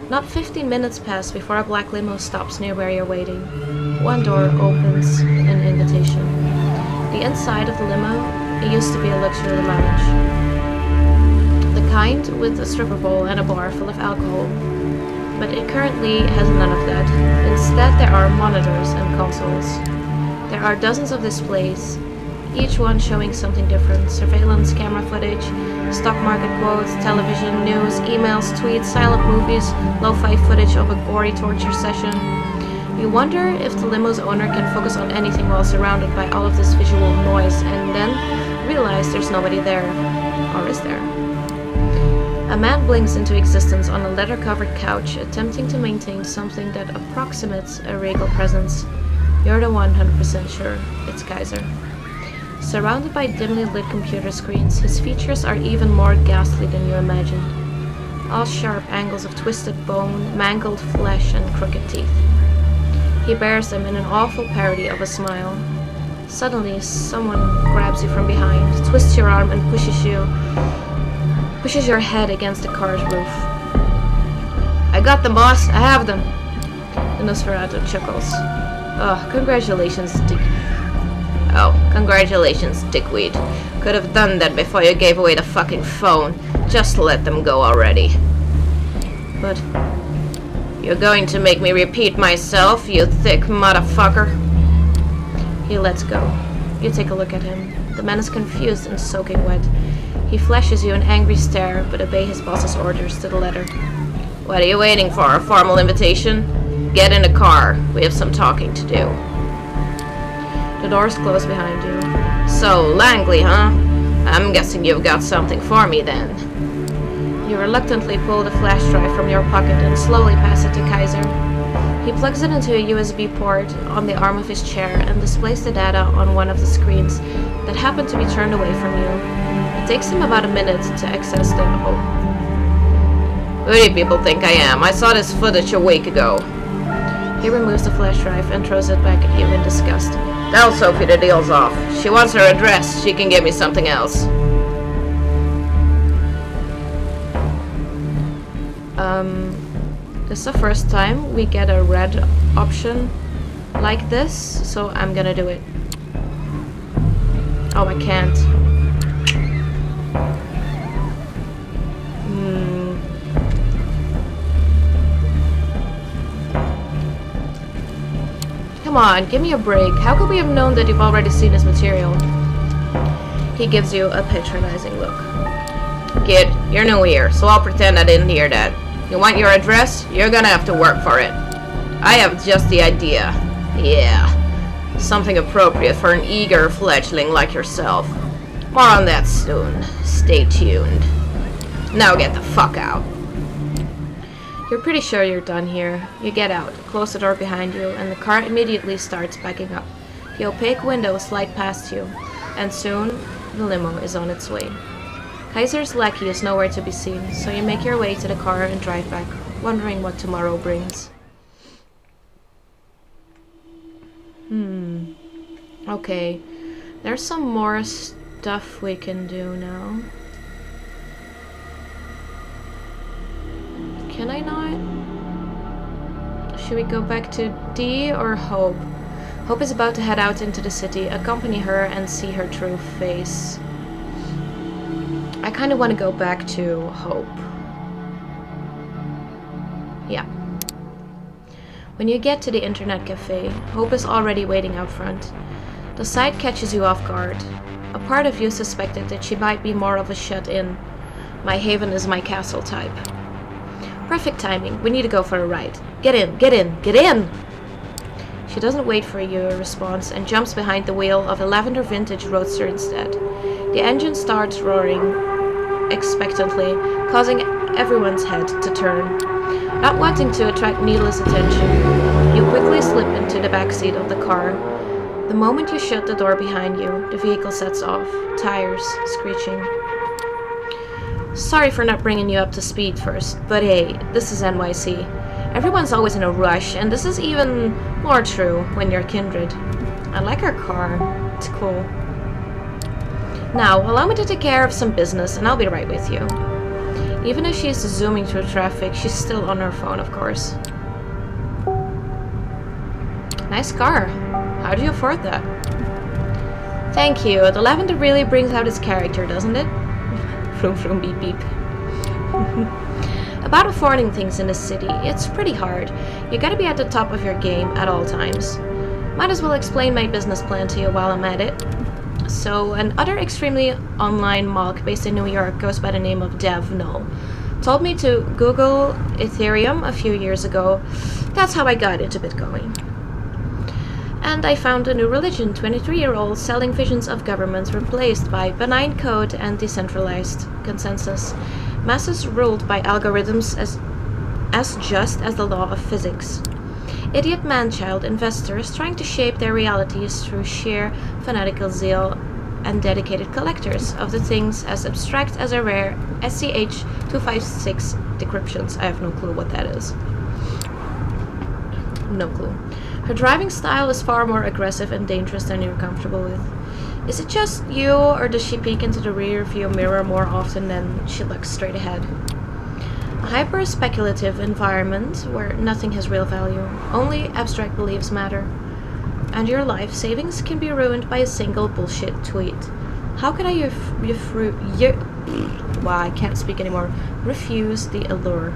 Not 15 minutes pass before a black limo stops near where you're waiting. One door opens, an invitation. The inside of the limo, it used to be a luxury lounge. The kind with a stripper bowl and a bar full of alcohol. But it currently has none of that. Instead, there are monitors and consoles. There are dozens of displays, each one showing something different. Surveillance, camera footage, stock market quotes, television, news, emails, tweets, silent movies, lo-fi footage of a gory torture session. You wonder if the limo's owner can focus on anything while surrounded by all of this visual noise, and then realize there's nobody there. Or is there? A man blinks into existence on a leather-covered couch, attempting to maintain something that approximates a regal presence. You're the 100% sure it's Kaiser. Surrounded by dimly lit computer screens, his features are even more ghastly than you imagined. All sharp angles of twisted bone, mangled flesh, and crooked teeth. He bears them in an awful parody of a smile. Suddenly, someone grabs you from behind, twists your arm, and pushes your head against the car's roof. I got them, boss. I have them. The Nosferatu chuckles. Oh, congratulations, dickweed. Could have done that before you gave away the fucking phone. Just let them go already. But you're going to make me repeat myself, you thick motherfucker. He lets go. You take a look at him. The man is confused and soaking wet. He flashes you an angry stare, but obey his boss's orders to the letter. What are you waiting for? A formal invitation? Get in the car. We have some talking to do. The doors close behind you. So, Langley, huh? I'm guessing you've got something for me then. You reluctantly pull the flash drive from your pocket and slowly pass it to Kaiser. He plugs it into a USB port on the arm of his chair and displays the data on one of the screens that happen to be turned away from you. It takes him about a minute to access the Who do you people think I am? I saw this footage a week ago. He removes the flash drive and throws it back at you in disgust. Tell Sophie the deal's off. She wants her address. She can give me something else. This is the first time we get a red option like this, so I'm gonna do it. Oh, I can't. Come on, give me a break. How could we have known that you've already seen this material? He gives you a patronizing look. Kid, you're new here, so I'll pretend I didn't hear that. You want your address? You're gonna have to work for it. I have just the idea. Yeah. Something appropriate for an eager fledgling like yourself. More on that soon. Stay tuned. Now get the fuck out. You're pretty sure you're done here. You get out, close the door behind you, and the car immediately starts backing up. The opaque windows slide past you, and soon the limo is on its way. Kaiser's lackey is nowhere to be seen, so you make your way to the car and drive back, wondering what tomorrow brings. Okay. There's some more stuff we can do now. Can I not? Should we go back to D or Hope? Hope is about to head out into the city, accompany her and see her true face. I kind of want to go back to Hope. Yeah. When you get to the internet cafe, Hope is already waiting out front. The sight catches you off guard. A part of you suspected that she might be more of a shut-in, my haven is my castle type. Perfect timing, we need to go for a ride. Get in, get in, get in! She doesn't wait for your response and jumps behind the wheel of a lavender vintage roadster instead. The engine starts roaring expectantly, causing everyone's head to turn. Not wanting to attract needless attention, you quickly slip into the backseat of the car. The moment you shut the door behind you, the vehicle sets off, tires screeching. Sorry for not bringing you up to speed first, but hey, this is NYC. Everyone's always in a rush, and this is even more true when you're kindred. I like her car. It's cool. Now, allow me to take care of some business, and I'll be right with you. Even if she's zooming through traffic, she's still on her phone, of course. Nice car. How do you afford that? Thank you. The lavender really brings out its character, doesn't it? Vroom vroom beep beep. About affording things in this city, it's pretty hard. You gotta be at the top of your game at all times. Might as well explain my business plan to you while I'm at it. So, an other extremely online malk based in New York goes by the name of Dev Null. Told me to Google Ethereum a few years ago. That's how I got into Bitcoin. And I found a new religion, 23-year-olds selling visions of governments replaced by benign code and decentralized consensus. Masses ruled by algorithms as just as the law of physics. Idiot man-child investors trying to shape their realities through sheer fanatical zeal and dedicated collectors of the things as abstract as a rare SCH-256 decryptions. I have no clue what that is. No clue. Her driving style is far more aggressive and dangerous than you're comfortable with. Is it just you, or does she peek into the rear view mirror more often than she looks straight ahead? A hyper-speculative environment where nothing has real value, only abstract beliefs matter. And your life savings can be ruined by a single bullshit tweet. How could I wow, I can't speak anymore. Refuse the allure.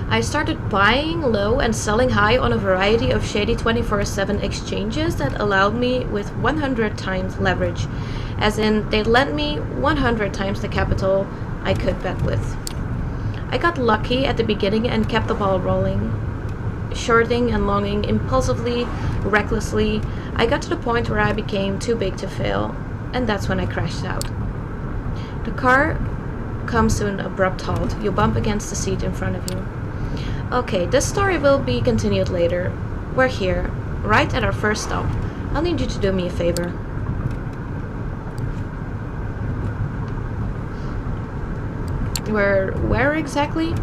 I started buying low and selling high on a variety of shady 24/7 exchanges that allowed me with 100 times leverage, as in they lent me 100 times the capital I could bet with. I got lucky at the beginning and kept the ball rolling. Shorting and longing impulsively, recklessly, I got to the point where I became too big to fail, and that's when I crashed out. The car comes to an abrupt halt. You bump against the seat in front of you. Okay, this story will be continued later. We're here, right at our first stop. I'll need you to do me a favor. Where exactly?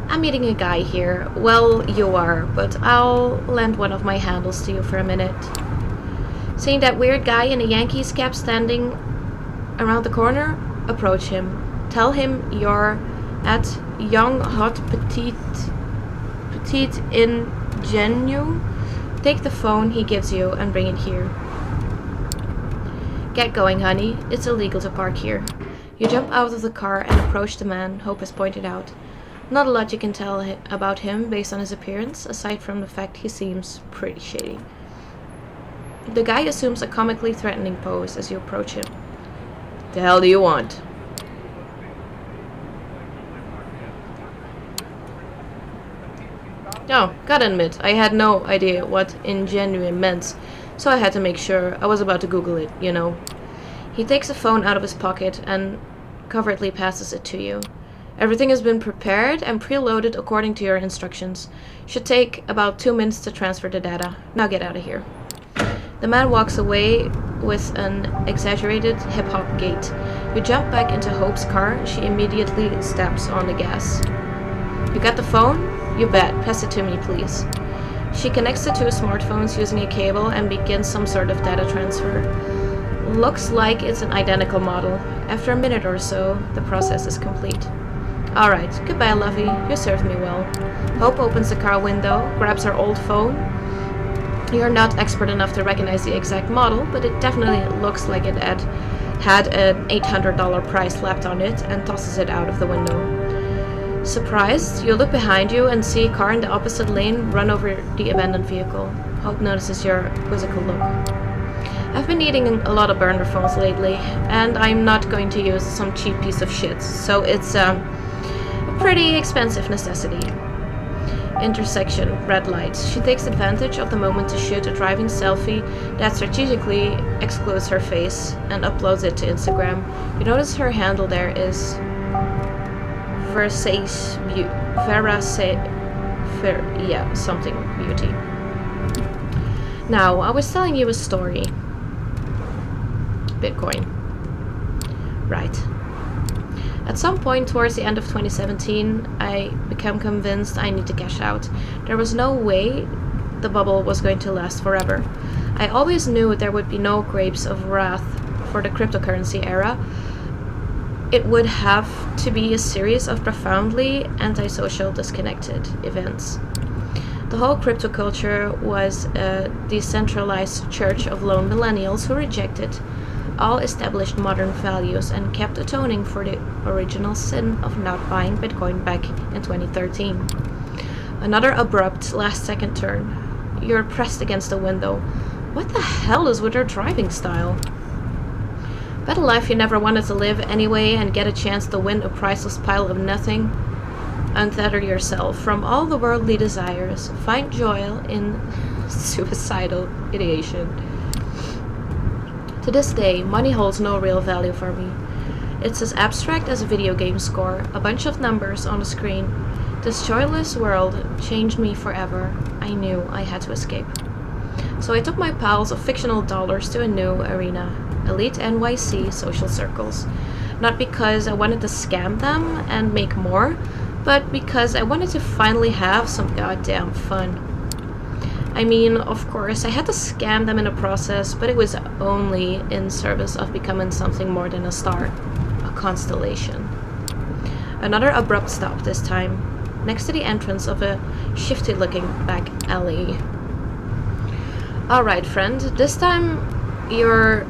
I'm meeting a guy here. Well, you are, but I'll lend one of my handles to you for a minute. Seeing that weird guy in a Yankees cap standing around the corner? Approach him. Tell him you're at young, hot, petite ingenue. Take the phone he gives you and bring it here. Get going, honey. It's illegal to park here. You jump out of the car and approach the man Hope has pointed out. Not a lot you can tell about him based on his appearance, aside from the fact he seems pretty shady. The guy assumes a comically threatening pose as you approach him. The hell do you want? Oh, gotta admit, I had no idea what ingenue meant, so I had to make sure. I was about to Google it, you know. He takes a phone out of his pocket and covertly passes it to you. Everything has been prepared and preloaded according to your instructions. Should take about 2 minutes to transfer the data. Now get out of here. The man walks away with an exaggerated hip-hop gait. You jump back into Hope's car. She immediately steps on the gas. You got the phone? You bet. Pass it to me, please. She connects the two smartphones using a cable and begins some sort of data transfer. Looks like it's an identical model. After a minute or so, the process is complete. Alright, goodbye, lovey. You served me well. Hope opens the car window, grabs her old phone. You're not expert enough to recognize the exact model, but it definitely looks like it had an $800 price slapped on it, and tosses it out of the window. Surprised, you look behind you and see a car in the opposite lane run over the abandoned vehicle. Hope notices your quizzical look. I've been eating a lot of burner phones lately, and I'm not going to use some cheap piece of shit, so it's a pretty expensive necessity. Intersection, red lights. She takes advantage of the moment to shoot a driving selfie that strategically excludes her face and uploads it to Instagram. You notice her handle there is something beauty. Now, I was telling you a story. Bitcoin. Right. At some point towards the end of 2017, I became convinced I need to cash out. There was no way the bubble was going to last forever. I always knew there would be no grapes of wrath for the cryptocurrency era. It would have to be a series of profoundly antisocial, disconnected events. The whole crypto culture was a decentralized church of lone millennials who rejected all established modern values and kept atoning for the original sin of not buying Bitcoin back in 2013. Another abrupt last-second turn. You're pressed against the window. What the hell is with her driving style? Bet a life you never wanted to live anyway and get a chance to win a priceless pile of nothing. Untether yourself from all the worldly desires. Find joy in suicidal ideation. To this day, money holds no real value for me. It's as abstract as a video game score, a bunch of numbers on a screen. This joyless world changed me forever. I knew I had to escape. So I took my piles of fictional dollars to a new arena, elite NYC social circles. Not because I wanted to scam them and make more, but because I wanted to finally have some goddamn fun. I mean, of course, I had to scam them in the process, but it was only in service of becoming something more than a star, a constellation. Another abrupt stop this time, next to the entrance of a shifty-looking back alley. Alright, friend, this time you're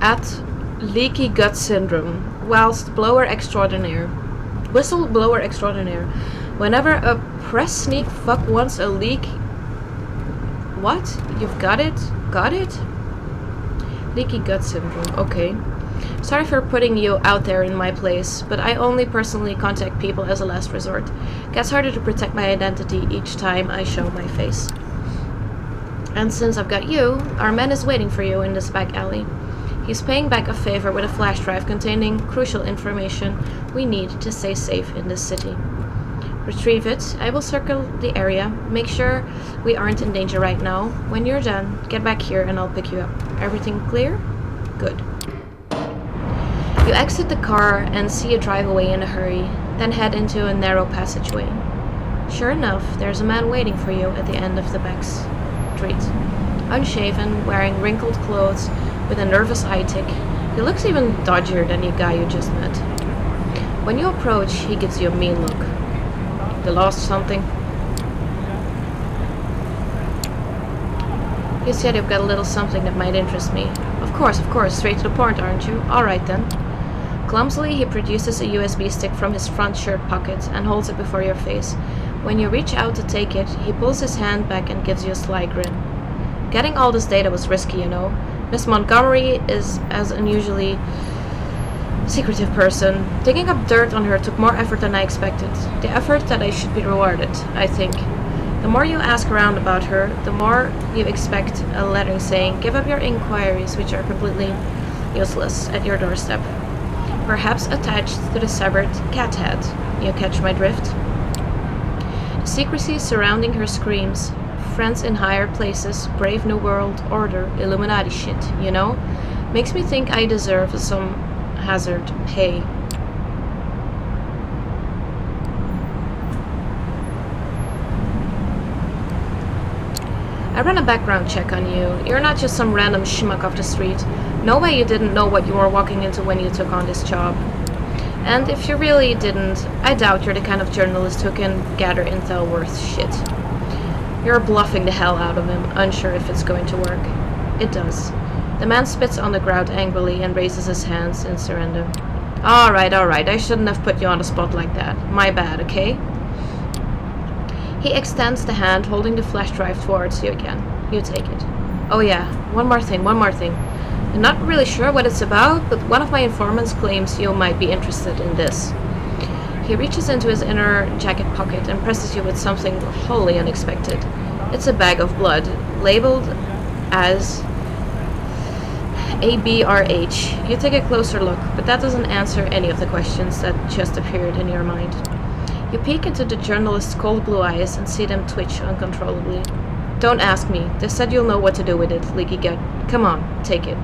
at leaky gut syndrome, whistleblower extraordinaire. Whenever a press sneak fuck wants a leak... What? You've got it? Got it? Leaky gut syndrome, okay. Sorry for putting you out there in my place, but I only personally contact people as a last resort. Gets harder to protect my identity each time I show my face. And since I've got you, our man is waiting for you in this back alley. He's paying back a favor with a flash drive containing crucial information we need to stay safe in this city. Retrieve it. I will circle the area. Make sure we aren't in danger right now. When you're done, get back here and I'll pick you up. Everything clear? Good. You exit the car and see it drive away in a hurry, then head into a narrow passageway. Sure enough, there's a man waiting for you at the end of the back street. Unshaven, wearing wrinkled clothes, with a nervous eye tick. He looks even dodgier than the guy you just met. When you approach, he gives you a mean look. You lost something? You said you've got a little something that might interest me. Of course, straight to the point, aren't you? Alright then. Clumsily, he produces a USB stick from his front shirt pocket and holds it before your face. When you reach out to take it, he pulls his hand back and gives you a sly grin. Getting all this data was risky, you know. Miss Montgomery is as unusually secretive person. Digging up dirt on her took more effort than I expected. The effort that I should be rewarded, I think. The more you ask around about her, the more you expect a letter saying, give up your inquiries, which are completely useless, at your doorstep. Perhaps attached to the severed cat head. You catch my drift? The secrecy surrounding her screams. Friends in higher places, brave new world order, Illuminati shit, you know? Makes me think I deserve some hazard pay. I ran a background check on you. You're not just some random schmuck off the street. No way you didn't know what you were walking into when you took on this job. And if you really didn't, I doubt you're the kind of journalist who can gather intel worth shit. You're bluffing the hell out of him, unsure if it's going to work. It does. The man spits on the ground angrily and raises his hands in surrender. Alright, I shouldn't have put you on the spot like that. My bad, okay? He extends the hand, holding the flash drive towards you again. You take it. Oh yeah, one more thing. I'm not really sure what it's about, but one of my informants claims you might be interested in this. He reaches into his inner jacket pocket and presses you with something wholly unexpected. It's a bag of blood, labeled as ABRH. You take a closer look, but that doesn't answer any of the questions that just appeared in your mind. You peek into the journalist's cold blue eyes and see them twitch uncontrollably. Don't ask me. They said you'll know what to do with it, leaky gut. Come on, take it.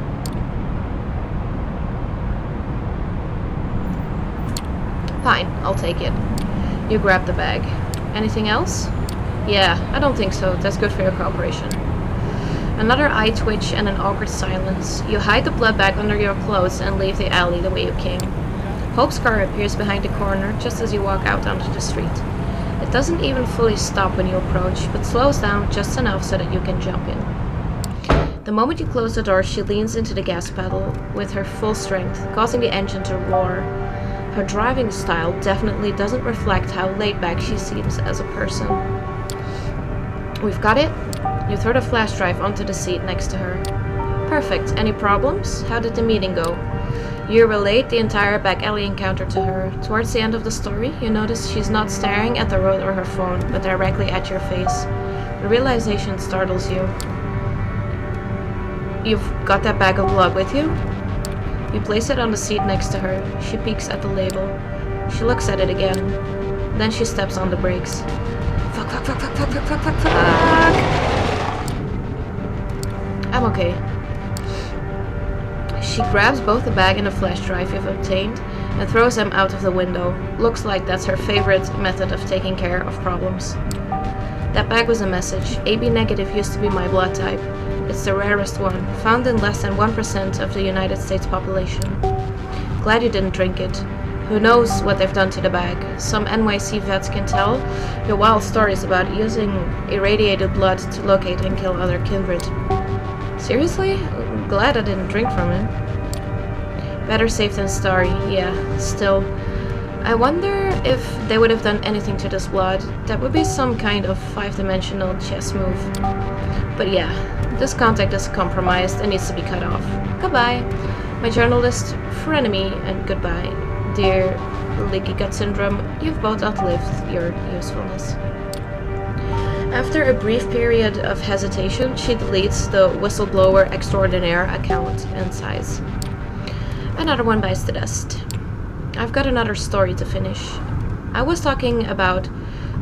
Fine, I'll take it. You grab the bag. Anything else? Yeah, I don't think so. That's good for your cooperation. Another eye twitch and an awkward silence. You hide the blood bag under your clothes and leave the alley the way you came. Hope's car appears behind the corner just as you walk out onto the street. It doesn't even fully stop when you approach, but slows down just enough so that you can jump in. The moment you close the door, she leans into the gas pedal with her full strength, causing the engine to roar. Her driving style definitely doesn't reflect how laid back she seems as a person. We've got it? You throw the flash drive onto the seat next to her. Perfect. Any problems? How did the meeting go? You relate the entire back alley encounter to her. Towards the end of the story, you notice she's not staring at the road or her phone, but directly at your face. The realization startles you. You've got that bag of blood with you? You place it on the seat next to her. She peeks at the label. She looks at it again. Then she steps on the brakes. Fuck. I'm okay. She grabs both the bag and the flash drive you've obtained and throws them out of the window. Looks like that's her favorite method of taking care of problems. That bag was a message. AB negative used to be my blood type. It's the rarest one, found in less than 1% of the United States population. Glad you didn't drink it. Who knows what they've done to the bag? Some NYC vets can tell the wild stories about using irradiated blood to locate and kill other kindred. Seriously? Glad I didn't drink from it. Better safe than sorry, yeah, still. I wonder if they would have done anything to this blood. That would be some kind of 5-dimensional chess move. But yeah, this contact is compromised and needs to be cut off. Goodbye, my journalist frenemy, and goodbye, dear leaky gut syndrome. You've both outlived your usefulness. After a brief period of hesitation, she deletes the whistleblower extraordinaire account and sighs. Another one bites the dust. I've got another story to finish. I was talking about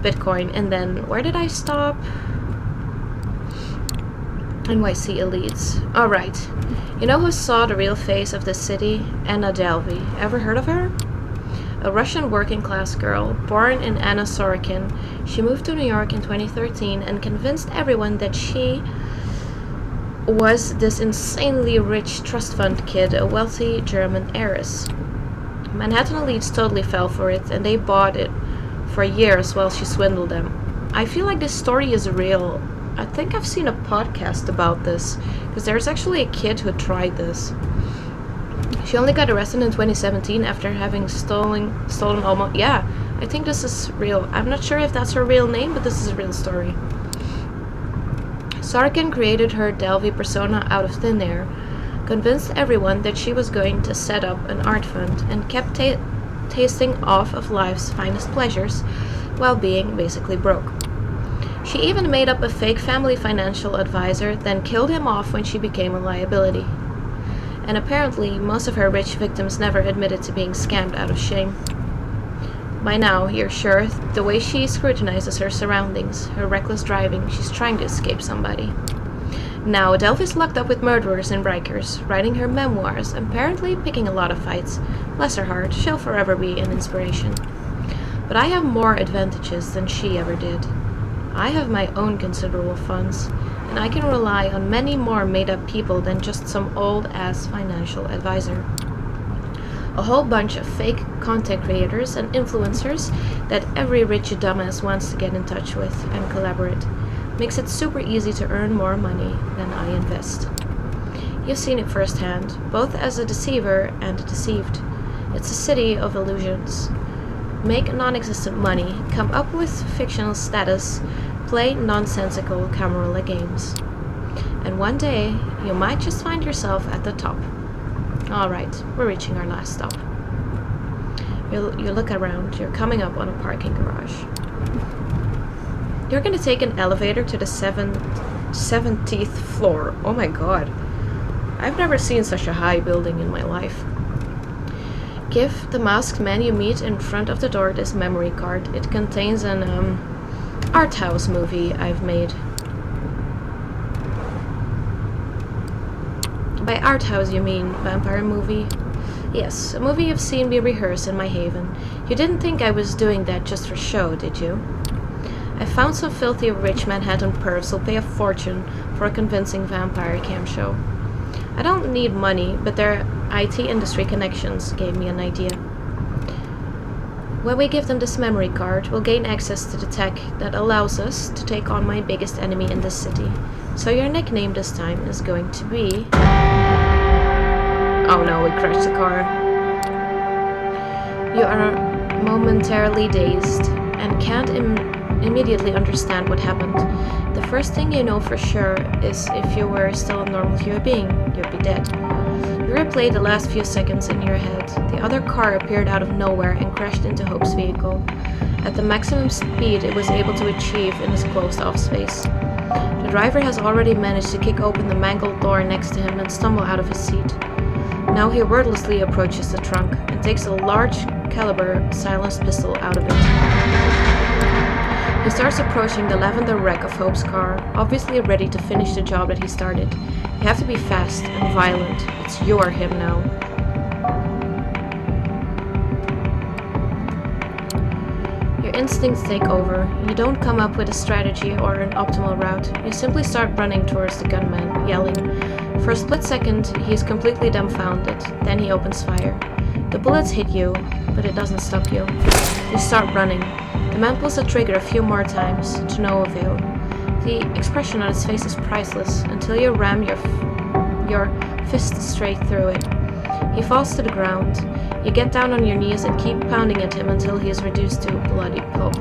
Bitcoin, and then where did I stop? NYC elites. Alright. You know who saw the real face of this city? Anna Delvey. Ever heard of her? A Russian working-class girl, born in Anna Sorokin. She moved to New York in 2013 and convinced everyone that she was this insanely rich trust fund kid, a wealthy German heiress. Manhattan elites totally fell for it, and they bought it for years while she swindled them. I feel like this story is real. I think I've seen a podcast about this, because there's actually a kid who tried this. She only got arrested in 2017 after having stolen almost... Yeah, I think this is real. I'm not sure if that's her real name, but this is a real story. Sorokin created her Delvey persona out of thin air, convinced everyone that she was going to set up an art fund, and kept tasting off of life's finest pleasures while being basically broke. She even made up a fake family financial advisor, then killed him off when she became a liability. And apparently, most of her rich victims never admitted to being scammed out of shame. By now, you're sure, the way she scrutinizes her surroundings, her reckless driving, she's trying to escape somebody. Now, Delphi's locked up with murderers and Rikers, writing her memoirs, apparently picking a lot of fights. Bless her heart, she'll forever be an inspiration. But I have more advantages than she ever did. I have my own considerable funds, and I can rely on many more made-up people than just some old-ass financial advisor. A whole bunch of fake content creators and influencers that every rich dumbass wants to get in touch with and collaborate. Makes it super easy to earn more money than I invest. You've seen it firsthand, both as a deceiver and a deceived. It's a city of illusions. Make non-existent money, come up with fictional status, play nonsensical Camarilla games. And one day, you might just find yourself at the top. Alright, we're reaching our last stop. You look around, you're coming up on a parking garage. You're gonna take an elevator to the 70th floor. Oh my god. I've never seen such a high building in my life. Give the masked man you meet in front of the door this memory card. It contains an art house movie I've made. By art house you mean vampire movie? Yes, a movie you've seen me rehearse in my haven. You didn't think I was doing that just for show, did you? I found some filthy rich Manhattan pervs who'll pay a fortune for a convincing vampire cam show. I don't need money, but their IT industry connections gave me an idea. When we give them this memory card, we'll gain access to the tech that allows us to take on my biggest enemy in this city. So your nickname this time is going to be... Oh no, we crashed the car. You are momentarily dazed and can't immediately understand what happened. The first thing you know for sure is if you were still a normal human being, you'd be dead. You replay the last few seconds in your head. The other car appeared out of nowhere and crashed into Hope's vehicle at the maximum speed it was able to achieve in this closed-off space. The driver has already managed to kick open the mangled door next to him and stumble out of his seat. Now he wordlessly approaches the trunk and takes a large-caliber silenced pistol out of it. He starts approaching the lavender wreck of Hope's car, obviously ready to finish the job that he started. You have to be fast and violent. It's your him now. Your instincts take over. You don't come up with a strategy or an optimal route. You simply start running towards the gunman, yelling. For a split second, he is completely dumbfounded. Then he opens fire. The bullets hit you, but it doesn't stop you. You start running. The man pulls the trigger a few more times, to no avail. The expression on his face is priceless until you ram your fist straight through it. He falls to the ground. You get down on your knees and keep pounding at him until he is reduced to bloody pulp.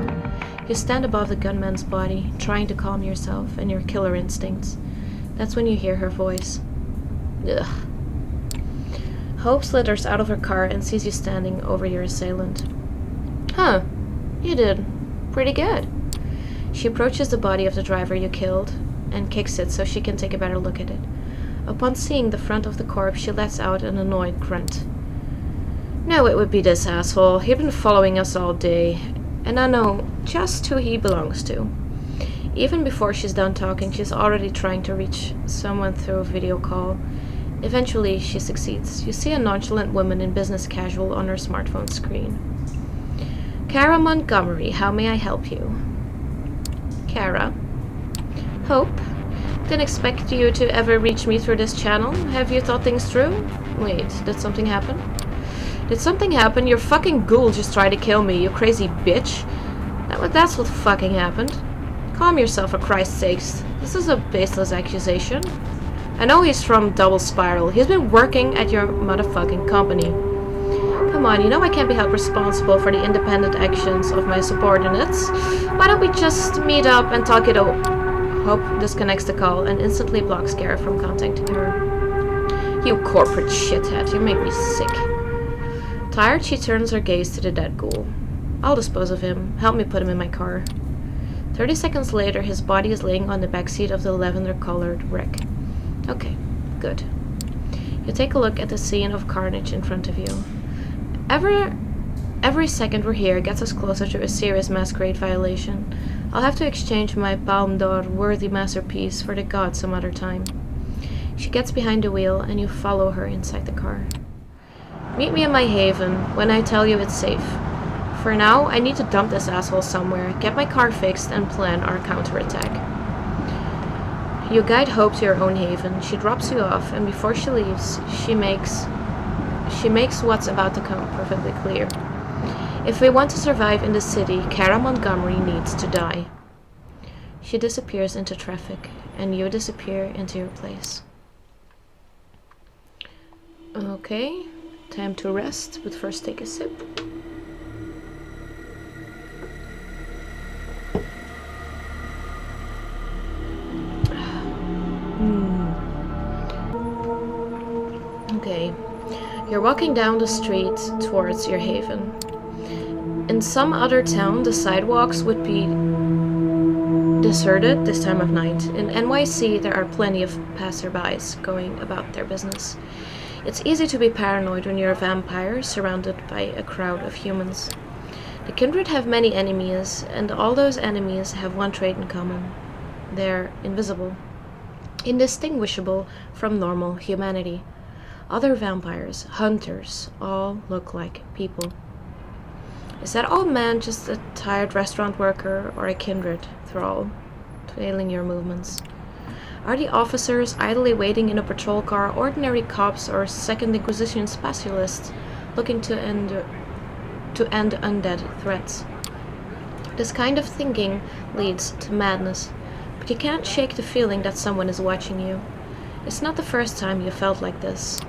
You stand above the gunman's body, trying to calm yourself and your killer instincts. That's when you hear her voice. Ugh. Hope slithers out of her car and sees you standing over your assailant. Huh, you did pretty good. She approaches the body of the driver you killed and kicks it so she can take a better look at it. Upon seeing the front of the corpse, she lets out an annoyed grunt. No, it would be this asshole. He'd been following us all day, and I know just who he belongs to. Even before she's done talking, she's already trying to reach someone through a video call. Eventually, she succeeds. You see a nonchalant woman in business casual on her smartphone screen. Kara Montgomery, how may I help you? Kara. Hope. Didn't expect you to ever reach me through this channel. Have you thought things through? Wait, did something happen? Did something happen? Your fucking ghoul just tried to kill me, you crazy bitch. That's what fucking happened. Calm yourself, for Christ's sakes. This is a baseless accusation. I know he's from Double Spiral. He's been working at your motherfucking company. Come on, you know I can't be held responsible for the independent actions of my subordinates. Why don't we just meet up and talk it over? Hope disconnects the call and instantly blocks Kara from contacting her. You corporate shithead, you make me sick. Tired, she turns her gaze to the dead ghoul. I'll dispose of him. Help me put him in my car. 30 seconds later, his body is laying on the backseat of the lavender-colored wreck. Okay, good. You take a look at the scene of carnage in front of you. Every second we're here gets us closer to a serious Masquerade violation. I'll have to exchange my Palme d'Or worthy masterpiece for the god some other time. She gets behind the wheel and you follow her inside the car. Meet me in my haven when I tell you it's safe. For now, I need to dump this asshole somewhere, get my car fixed, and plan our counterattack. You guide Hope to your own haven. She drops you off, and before she leaves, she makes what's about to come perfectly clear. If we want to survive in the city, Kara Montgomery needs to die. She disappears into traffic, and you disappear into your place. Okay, time to rest, but first take a sip. Okay, you're walking down the street towards your haven. In some other town, the sidewalks would be deserted this time of night. In NYC, there are plenty of passerbys going about their business. It's easy to be paranoid when you're a vampire surrounded by a crowd of humans. The kindred have many enemies, and all those enemies have one trait in common. They're invisible, indistinguishable from normal humanity. Other vampires, hunters, all look like people. Is that old man just a tired restaurant worker or a kindred thrall, trailing your movements? Are the officers idly waiting in a patrol car ordinary cops or Second Inquisition specialists looking to end undead threats? This kind of thinking leads to madness, but you can't shake the feeling that someone is watching you. It's not the first time you felt like this.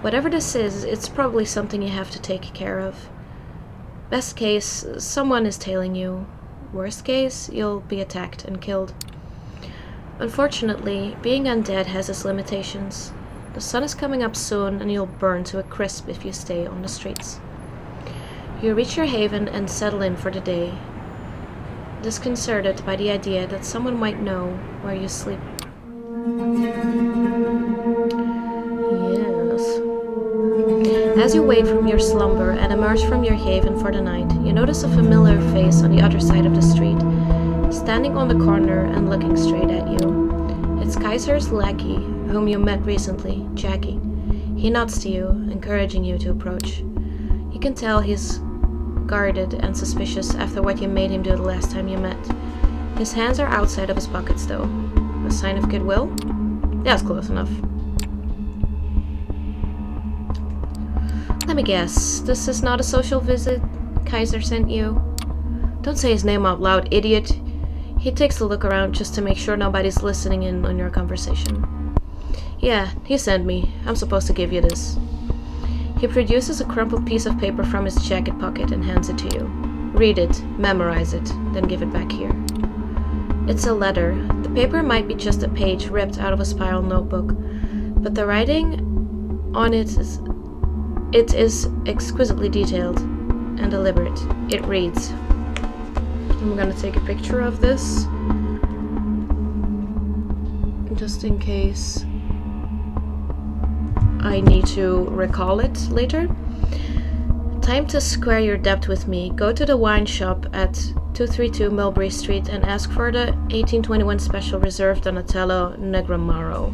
Whatever this is, it's probably something you have to take care of. Best case, someone is tailing you. Worst case, you'll be attacked and killed. Unfortunately, being undead has its limitations. The sun is coming up soon and you'll burn to a crisp if you stay on the streets. You reach your haven and settle in for the day, disconcerted by the idea that someone might know where you sleep. Yes. As you wake from your slumber and emerge from your haven for the night, you notice a familiar face on the other side of the street, standing on the corner and looking straight at you. It's Kaiser's lackey, whom you met recently, Jackie. He nods to you, encouraging you to approach. You can tell he's guarded and suspicious after what you made him do the last time you met. His hands are outside of his pockets, though. A sign of goodwill? That's close enough. Let me guess, this is not a social visit Kaiser sent you? Don't say his name out loud, idiot. He takes a look around just to make sure nobody's listening in on your conversation. Yeah, he sent me. I'm supposed to give you this. He produces a crumpled piece of paper from his jacket pocket and hands it to you. Read it, memorize it, then give it back here. It's a letter. The paper might be just a page ripped out of a spiral notebook, but the writing on it is exquisitely detailed and deliberate. It reads. I'm gonna take a picture of this, just in case I need to recall it later. Time to square your debt with me. Go to the wine shop at 232 Mulberry Street and ask for the 1821 Special Reserve Donatello Negramaro.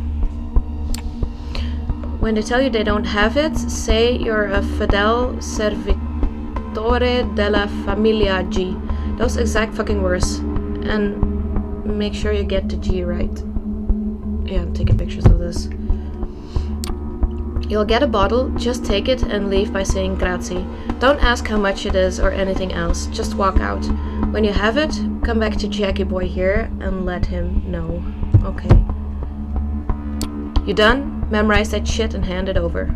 When they tell you they don't have it, say you're a fidel servitore della famiglia G. Those exact fucking words. And make sure you get the G right. Yeah, I'm taking pictures of this. You'll get a bottle, just take it and leave by saying grazie. Don't ask how much it is or anything else, just walk out. When you have it, come back to Jackie Boy here and let him know. Okay. You done? Memorize that shit and hand it over.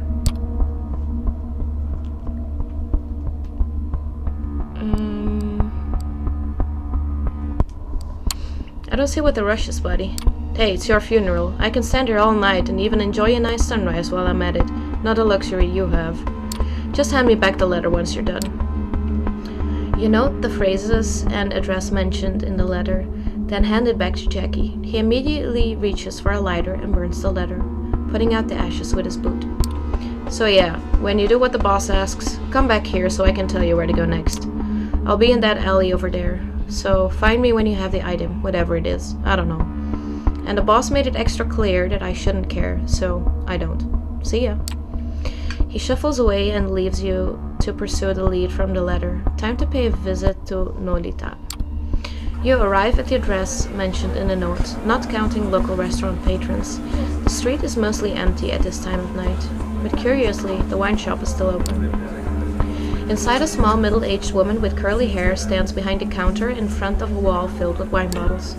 I don't see what the rush is, buddy. Hey, it's your funeral. I can stand here all night and even enjoy a nice sunrise while I'm at it. Not a luxury you have. Just hand me back the letter once you're done. You note the phrases and address mentioned in the letter, then hand it back to Jackie. He immediately reaches for a lighter and burns the letter, putting out the ashes with his boot. So yeah, when you do what the boss asks, come back here so I can tell you where to go next. I'll be in that alley over there, so find me when you have the item, whatever it is. I don't know. And the boss made it extra clear that I shouldn't care, so I don't. See ya. He shuffles away and leaves you to pursue the lead from the letter. Time to pay a visit to Nolita. You arrive at the address mentioned in the note, not counting local restaurant patrons. The street is mostly empty at this time of night, but curiously, the wine shop is still open. Inside, a small middle-aged woman with curly hair stands behind a counter in front of a wall filled with wine bottles.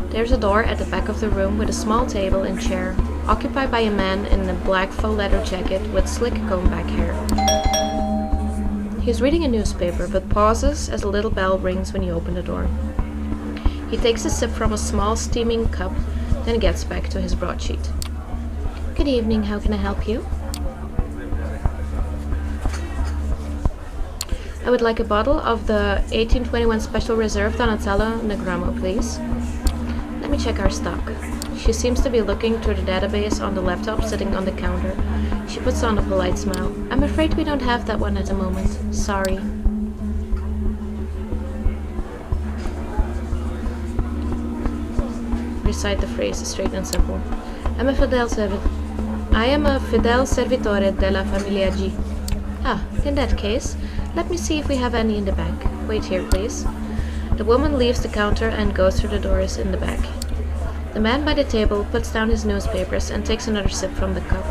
There's a door at the back of the room with a small table and chair, occupied by a man in a black faux leather jacket with slick comb-back hair. He's reading a newspaper, but pauses as a little bell rings when you open the door. He takes a sip from a small steaming cup, then gets back to his broadsheet. Good evening, how can I help you? I would like a bottle of the 1821 Special Reserve Donatello Negramo, please. Let me check our stock. She seems to be looking through the database on the laptop sitting on the counter. She puts on a polite smile. I'm afraid we don't have that one at the moment. Sorry. Recite the phrase straight and simple. I'm a fidel I am a fidel servitore della familia G. Ah, in that case, let me see if we have any in the back. Wait here, please. The woman leaves the counter and goes through the doors in the back. The man by the table puts down his newspapers and takes another sip from the cup,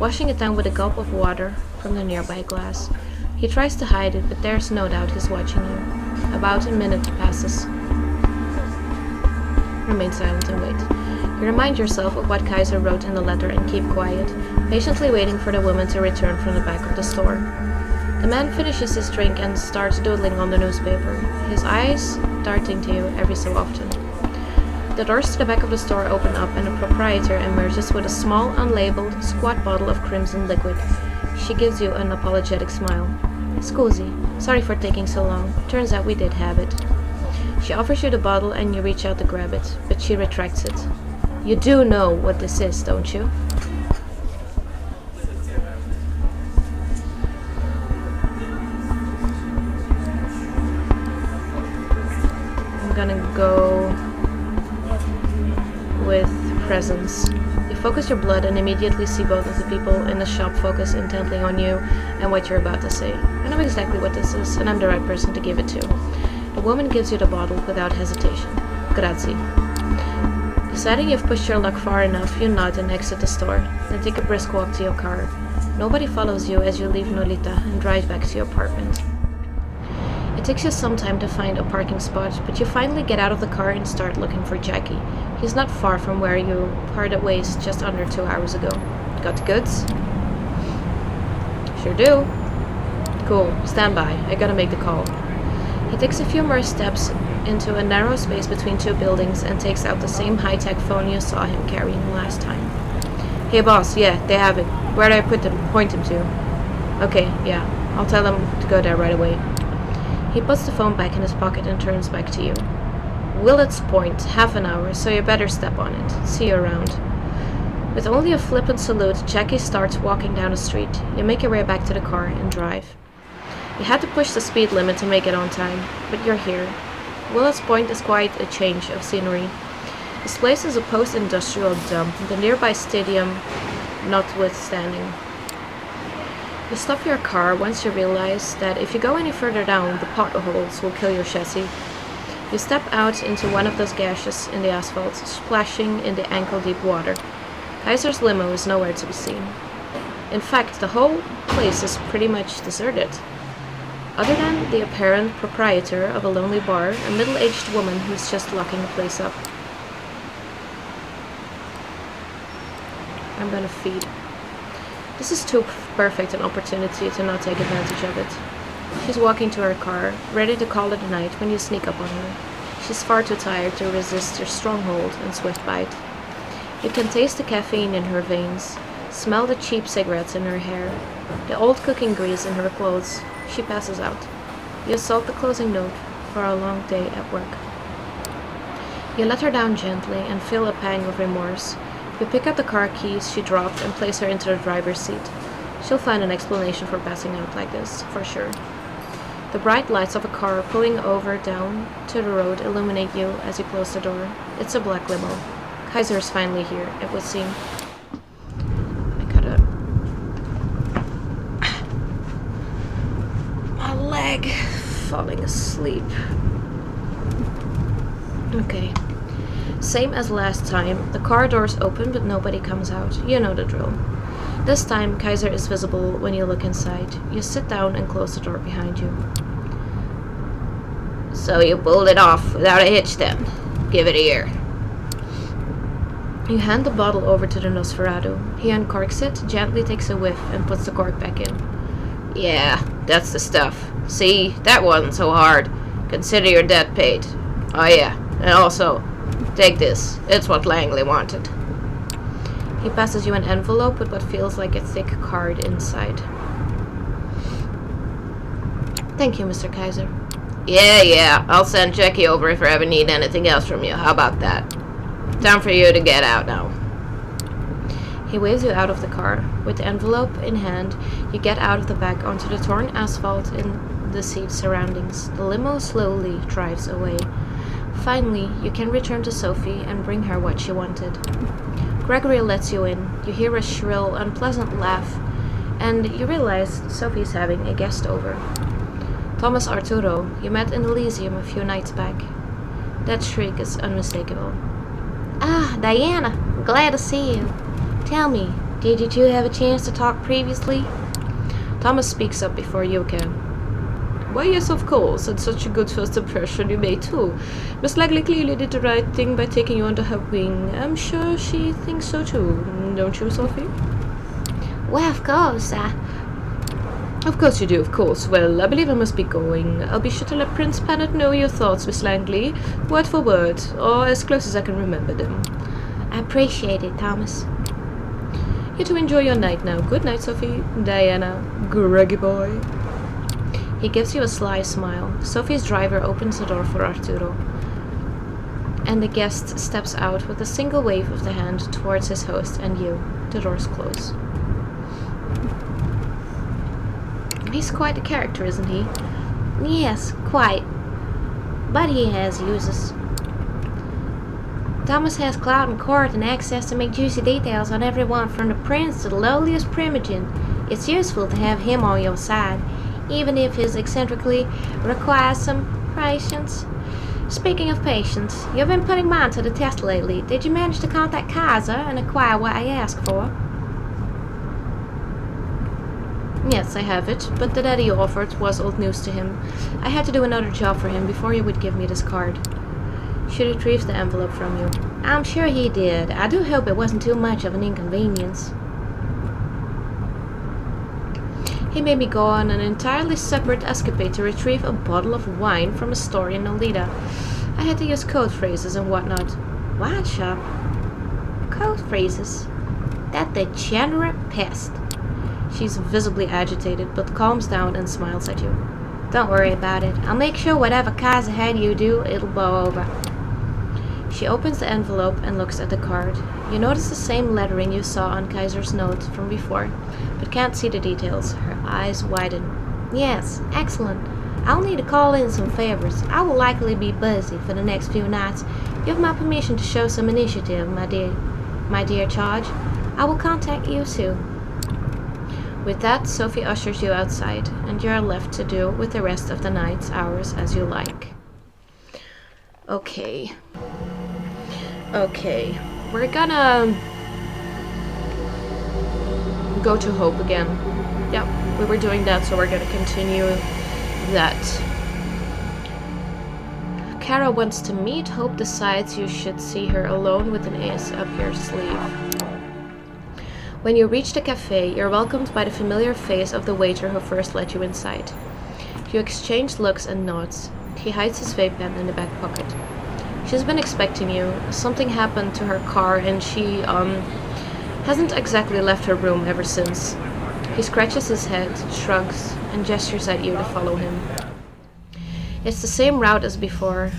washing it down with a gulp of water from the nearby glass. He tries to hide it, but there's no doubt he's watching you. About a minute passes. Remain silent and wait. You remind yourself of what Kaiser wrote in the letter and keep quiet, patiently waiting for the woman to return from the back of the store. The man finishes his drink and starts doodling on the newspaper, his eyes darting to you every so often. The doors to the back of the store open up and the proprietor emerges with a small, unlabeled, squat bottle of crimson liquid. She gives you an apologetic smile. Scusi, sorry for taking so long. Turns out we did have it. She offers you the bottle and you reach out to grab it, but she retracts it. You do know what this is, don't you? I'm gonna go with presence. You focus your blood and immediately see both of the people in the shop focus intently on you and what you're about to say. I know exactly what this is, and I'm the right person to give it to. The woman gives you the bottle without hesitation. Grazie. Deciding you've pushed your luck far enough, you nod and exit the store, then take a brisk walk to your car. Nobody follows you as you leave Nolita and drive back to your apartment. It takes you some time to find a parking spot, but you finally get out of the car and start looking for Jackie. He's not far from where you parted ways just under 2 hours ago. Got the goods? Sure do. Cool, stand by. I gotta make the call. He takes a few more steps into a narrow space between two buildings and takes out the same high-tech phone you saw him carrying last time. Hey boss, yeah, they have it. Where do I point him to? Okay, yeah, I'll tell them to go there right away. He puts the phone back in his pocket and turns back to you. Willets Point, half an hour, so you better step on it. See you around. With only a flippant salute, Jackie starts walking down the street. You make your way back to the car and drive. You had to push the speed limit to make it on time, but you're here. Willets Point is quite a change of scenery. This place is a post-industrial dump, the nearby stadium notwithstanding. You stop your car once you realize that if you go any further down, the potholes will kill your chassis. You step out into one of those gashes in the asphalt, splashing in the ankle-deep water. Kaiser's limo is nowhere to be seen. In fact, the whole place is pretty much deserted. Other than the apparent proprietor of a lonely bar, a middle-aged woman who's just locking the place up. I'm gonna feed. This is too perfect an opportunity to not take advantage of it. She's walking to her car, ready to call it a night when you sneak up on her. She's far too tired to resist your stronghold and swift bite. You can taste the caffeine in her veins, smell the cheap cigarettes in her hair, the old cooking grease in her clothes. She passes out. You assault the closing note for a long day at work. You let her down gently and feel a pang of remorse. You pick up the car keys she dropped and place her into the driver's seat. She'll find an explanation for passing out like this, for sure. The bright lights of a car pulling over down to the road illuminate you as you close the door. It's a black limo. Kaiser is finally here, it would seem. I gotta... My leg. Falling asleep. Okay. Same as last time. The car doors open, but nobody comes out. You know the drill. This time, Kaiser is visible when you look inside. You sit down and close the door behind you. So you pulled it off without a hitch then. Give it here. You hand the bottle over to the Nosferatu. He uncorks it, gently takes a whiff, and puts the cork back in. Yeah, that's the stuff. See, that wasn't so hard. Consider your debt paid. Oh yeah, and also, take this. It's what Langley wanted. He passes you an envelope with what feels like a thick card inside. Thank you, Mr. Kaiser. Yeah, I'll send Jackie over if I ever need anything else from you. How about that? Time for you to get out now. He waves you out of the car. With the envelope in hand, you get out of the back onto the torn asphalt in the seat surroundings. The limo slowly drives away. Finally, you can return to Sophie and bring her what she wanted. Gregory lets you in. You hear a shrill, unpleasant laugh, and you realize Sophie's having a guest over. Thomas Arturo, you met in Elysium a few nights back. That shriek is unmistakable. Ah, Diana, glad to see you. Tell me, did you two have a chance to talk previously? Thomas speaks up before you can. Why, yes, of course, and such a good first impression you made too. Miss Langley clearly did the right thing by taking you under her wing. I'm sure she thinks so too, don't you, Sophie? Well, of course, Of course you do, of course. Well, I believe I must be going. I'll be sure to let Prince Panet know your thoughts, Miss Langley, word for word, or as close as I can remember them. I appreciate it, Thomas. You two enjoy your night now. Good night, Sophie. Diana. Greggy boy. He gives you a sly smile. Sophie's driver opens the door for Arturo, and the guest steps out with a single wave of the hand towards his host and you. The doors close. He's quite a character, isn't he? Yes, quite. But he has uses. Thomas has clout in court and access to make juicy details on everyone from the prince to the lowliest primogen. It's useful to have him on your side, even if his eccentrically requires some patience. Speaking of patience, you've been putting mine to the test lately. Did you manage to contact Kaiser and acquire what I asked for? Yes, I have it, but the daddy you offered was old news to him. I had to do another job for him before he would give me this card. She retrieves the envelope from you. I'm sure he did. I do hope it wasn't too much of an inconvenience. He made me go on an entirely separate escapade to retrieve a bottle of wine from a store in Nolita. I had to use code phrases and whatnot. Wine shop? Code phrases? That degenerate pest. She's visibly agitated, but calms down and smiles at you. Don't worry about it. I'll make sure whatever Kaiser had you do, it'll blow over. She opens the envelope and looks at the card. You notice the same lettering you saw on Kaiser's note from before, but can't see the details. Her eyes widen. Yes, excellent. I'll need to call in some favors. I will likely be busy for the next few nights. You have my permission to show some initiative, my dear charge. I will contact you soon. With that, Sophie ushers you outside, and you are left to do with the rest of the night's hours as you like. Okay. We're gonna go to Hope again. Yep, we were doing that, so we're gonna continue that. Kara wants to meet. Hope decides you should see her alone with an ace up your sleeve. When you reach the cafe, you're welcomed by the familiar face of the waiter who first let you inside. You exchange looks and nods. He hides his vape pen in the back pocket. She's been expecting you. Something happened to her car and she, hasn't exactly left her room ever since. He scratches his head, shrugs, and gestures at you to follow him. It's the same route as before.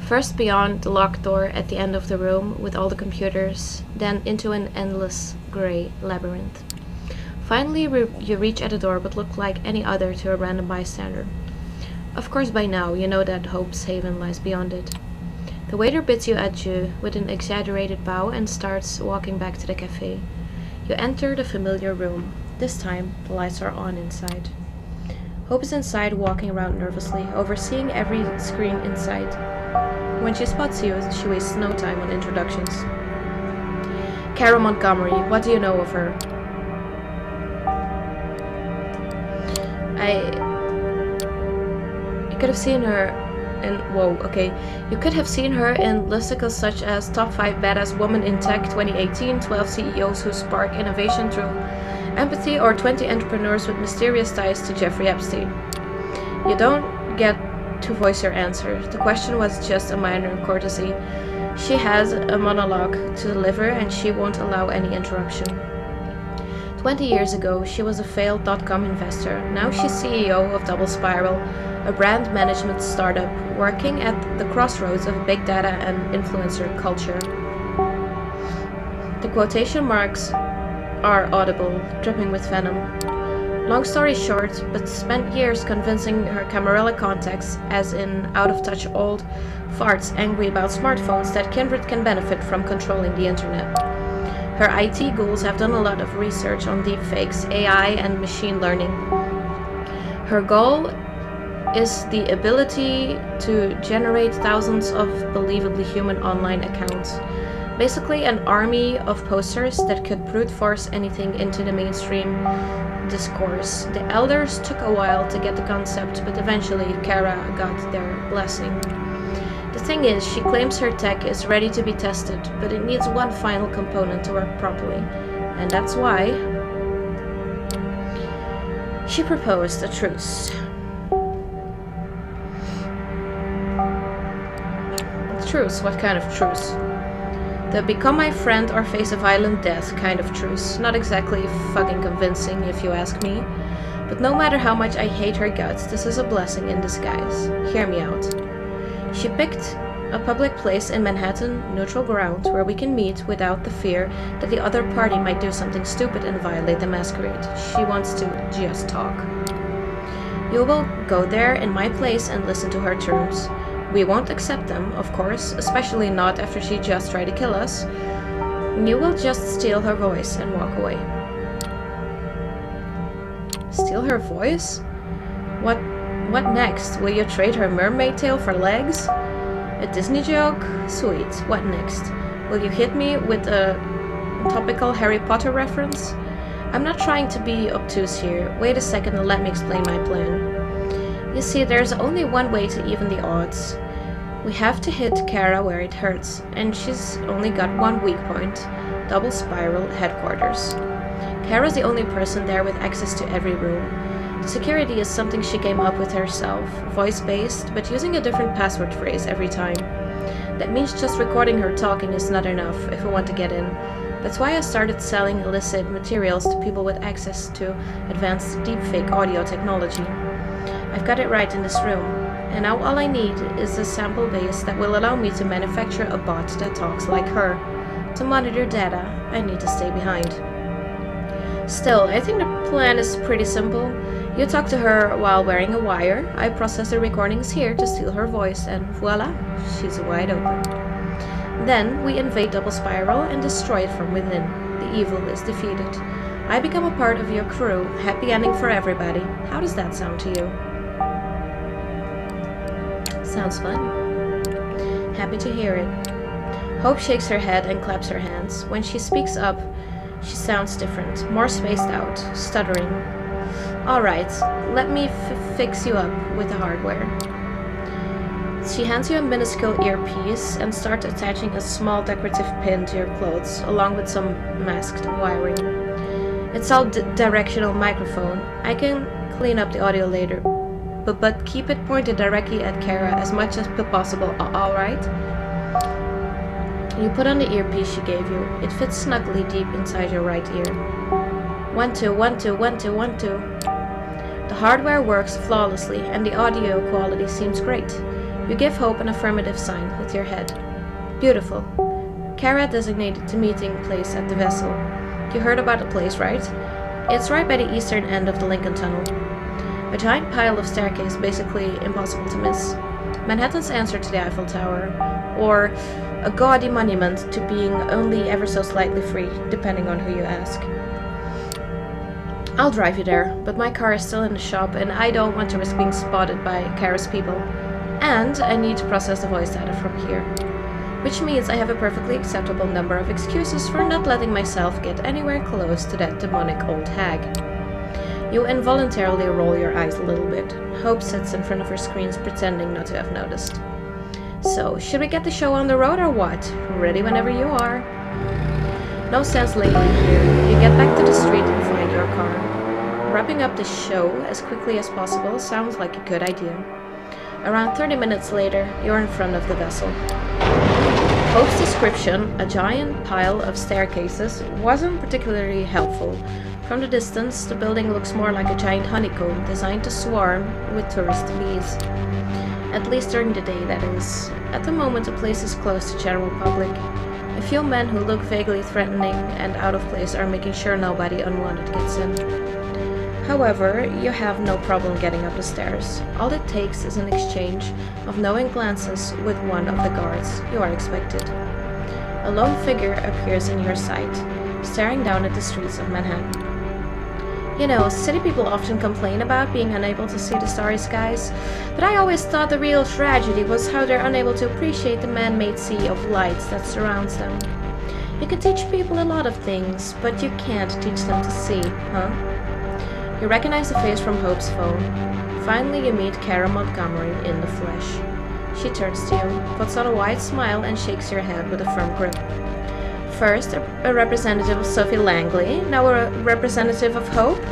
First beyond the locked door at the end of the room with all the computers, then into an endless grey labyrinth. Finally, you reach at a door but look like any other to a random bystander. Of course, by now, you know that Hope's haven lies beyond it. The waiter bids you adieu with an exaggerated bow and starts walking back to the cafe. You enter the familiar room. This time, the lights are on inside. Hope is inside, walking around nervously, overseeing every screen inside. When she spots you, she wastes no time on introductions. Kara Montgomery, what do you know of her? You could have seen her in... You could have seen her in listicles such as Top 5 Badass Woman in Tech 2018, 12 CEOs who spark innovation through empathy, or 20 entrepreneurs with mysterious ties to Jeffrey Epstein. You don't get to voice your answer. The question was just a minor courtesy. She has a monologue to deliver and she won't allow any interruption. 20 years ago, she was a failed .com investor. Now she's CEO of Double Spiral, a brand management startup working at the crossroads of big data and influencer culture. The quotation marks are audible, dripping with venom. Long story short, but spent years convincing her Camarilla contacts, as in out-of-touch old farts angry about smartphones, that Kindred can benefit from controlling the internet. Her IT ghouls have done a lot of research on deepfakes, AI, and machine learning. Her goal is the ability to generate thousands of believably human online accounts. Basically an army of posters that could brute force anything into the mainstream discourse. The elders took a while to get the concept, but eventually Kara got their blessing. The thing is, she claims her tech is ready to be tested, but it needs one final component to work properly. And that's why she proposed a truce. Truce? What kind of truce? The become my friend or face a violent death kind of truce. Not exactly fucking convincing if you ask me. But no matter how much I hate her guts, this is a blessing in disguise. Hear me out. She picked a public place in Manhattan, neutral ground, where we can meet without the fear that the other party might do something stupid and violate the masquerade. She wants to just talk. You will go there in my place and listen to her terms. We won't accept them, of course, especially not after she just tried to kill us. You will just steal her voice and walk away. Steal her voice? What next? Will you trade her mermaid tail for legs? A Disney joke? Sweet. What next? Will you hit me with a topical Harry Potter reference? I'm not trying to be obtuse here. Wait a second and let me explain my plan. You see, there's only one way to even the odds. We have to hit Kara where it hurts, and she's only got one weak point, double spiral headquarters. Kara's the only person there with access to every room. The security is something she came up with herself, voice-based, but using a different password phrase every time. That means just recording her talking is not enough if we want to get in. That's why I started selling illicit materials to people with access to advanced deepfake audio technology. I've got it right in this room, and now all I need is a sample base that will allow me to manufacture a bot that talks like her. To monitor data, I need to stay behind. Still, I think the plan is pretty simple. You talk to her while wearing a wire, I process the recordings here to steal her voice, and voila, she's wide open. Then we invade Double Spiral and destroy it from within. The evil is defeated. I become a part of your crew, happy ending for everybody. How does that sound to you? Sounds fun. Happy to hear it. Hope shakes her head and claps her hands. When she speaks up, she sounds different, more spaced out, stuttering. Alright, let me fix you up with the hardware. She hands you a minuscule earpiece and starts attaching a small decorative pin to your clothes, along with some masked wiring. It's all directional microphone. I can clean up the audio later, but keep it pointed directly at Kara as much as possible, alright? You put on the earpiece she gave you. It fits snugly deep inside your right ear. 1 2 1 2 1 2 1 2. The hardware works flawlessly and the audio quality seems great. You give Hope an affirmative sign with your head. Beautiful. Kara designated the meeting place at the vessel. You heard about the place, right? It's right by the eastern end of the Lincoln Tunnel. A giant pile of staircase, basically impossible to miss. Manhattan's answer to the Eiffel Tower, or a gaudy monument to being only ever so slightly free, depending on who you ask. I'll drive you there, but my car is still in the shop and I don't want to risk being spotted by Kara's people. And I need to process the voice data from here. Which means I have a perfectly acceptable number of excuses for not letting myself get anywhere close to that demonic old hag. You involuntarily roll your eyes a little bit. Hope sits in front of her screens pretending not to have noticed. So, should we get the show on the road or what? Ready whenever you are. No sense lingering here. You get back to the street and find your car. Wrapping up the show as quickly as possible sounds like a good idea. Around 30 minutes later, you're in front of the vessel. Hope's description, a giant pile of staircases, wasn't particularly helpful. From the distance, the building looks more like a giant honeycomb designed to swarm with tourist bees. At least during the day, that is. At the moment, the place is closed to general public. A few men who look vaguely threatening and out of place are making sure nobody unwanted gets in. However, you have no problem getting up the stairs. All it takes is an exchange of knowing glances with one of the guards. You are expected. A lone figure appears in your sight. staring down at the streets of Manhattan. You know, city people often complain about being unable to see the starry skies, but I always thought the real tragedy was how they're unable to appreciate the man-made sea of lights that surrounds them. You can teach people a lot of things, but you can't teach them to see, huh? You recognize the face from Hope's phone. Finally, you meet Kara Montgomery in the flesh. She turns to you, puts on a wide smile, and shakes your hand with a firm grip. First, a representative of Sophie Langley, now a representative of Hope.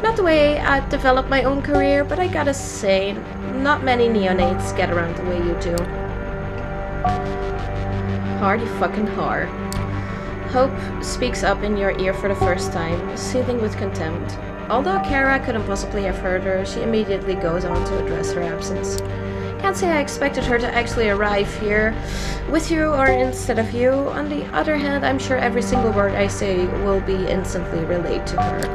Not the way I'd developed my own career, but I gotta say, not many neonates get around the way you do. Hardy fucking har. Hope speaks up in your ear for the first time, seething with contempt. Although Kara couldn't possibly have heard her, she immediately goes on to address her absence. Can't say I expected her to actually arrive here with you or instead of you. On the other hand, I'm sure every single word I say will be instantly relayed to her.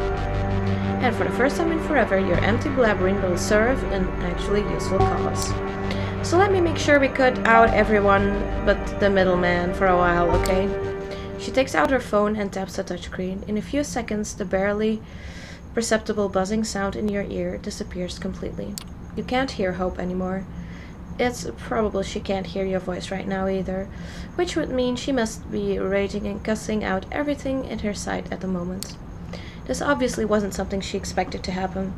And for the first time in forever, your empty blabbering will serve an actually useful cause. So let me make sure we cut out everyone but the middleman for a while, okay? She takes out her phone and taps the touchscreen. In a few seconds, the barely perceptible buzzing sound in your ear disappears completely. You can't hear Hope anymore. It's probable she can't hear your voice right now either, which would mean she must be raging and cussing out everything in her sight at the moment. This obviously wasn't something she expected to happen.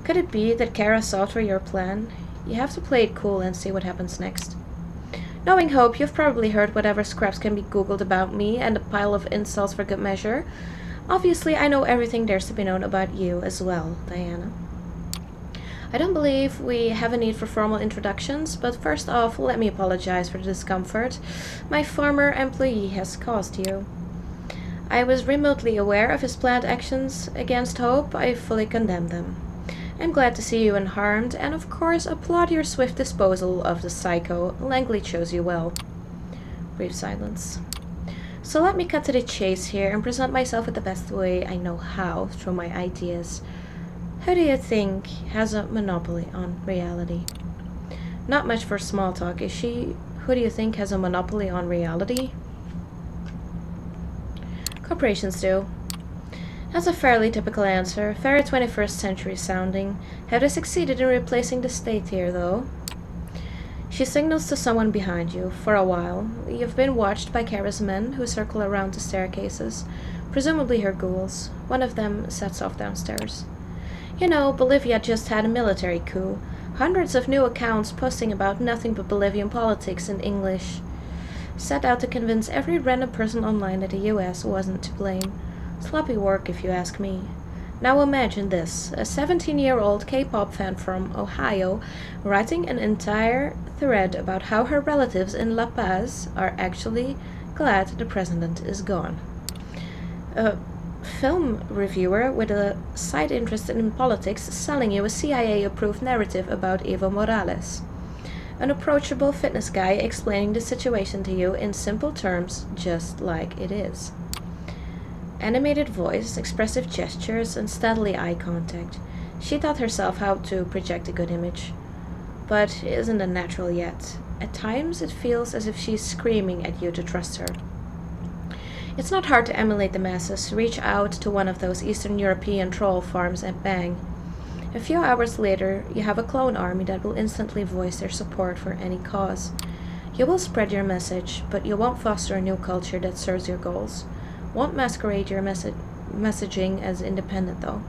Could it be that Kara saw through your plan? You have to play it cool and see what happens next. Knowing Hope, you've probably heard whatever scraps can be googled about me and a pile of insults for good measure. Obviously, I know everything there's to be known about you as well, Diana. I don't believe we have a need for formal introductions, but first off, let me apologize for the discomfort my former employee has caused you. I was remotely aware of his planned actions against Hope. I fully condemn them. I'm glad to see you unharmed, and of course applaud your swift disposal of the psycho. Langley chose you well. Brief silence. So let me cut to the chase here and present myself in the best way I know how through my ideas. Who do you think has a monopoly on reality? Not much for small talk, is she? Who do you think has a monopoly on reality? Corporations do. That's a fairly typical answer, very 21st century sounding. Have they succeeded in replacing the state here, though? She signals to someone behind you. For a while, you've been watched by Kara's men who circle around the staircases, presumably her ghouls. One of them sets off downstairs. You know, Bolivia just had a military coup. Hundreds of new accounts posting about nothing but Bolivian politics in English. Set out to convince every random person online that the US wasn't to blame. Sloppy work, if you ask me. Now imagine this, a 17-year-old K-pop fan from Ohio writing an entire thread about how her relatives in La Paz are actually glad the president is gone. A film reviewer with a side interest in politics selling you a CIA-approved narrative about Evo Morales. An approachable fitness guy explaining the situation to you in simple terms, just like it is. Animated voice, expressive gestures, and steadily eye contact. She taught herself how to project a good image, but it isn't a natural yet. At times, it feels as if she's screaming at you to trust her. It's not hard to emulate the masses. Reach out to one of those Eastern European troll farms and bang. A few hours later, you have a clone army that will instantly voice their support for any cause. You will spread your message, but you won't foster a new culture that serves your goals. Won't masquerade your messaging as independent, though.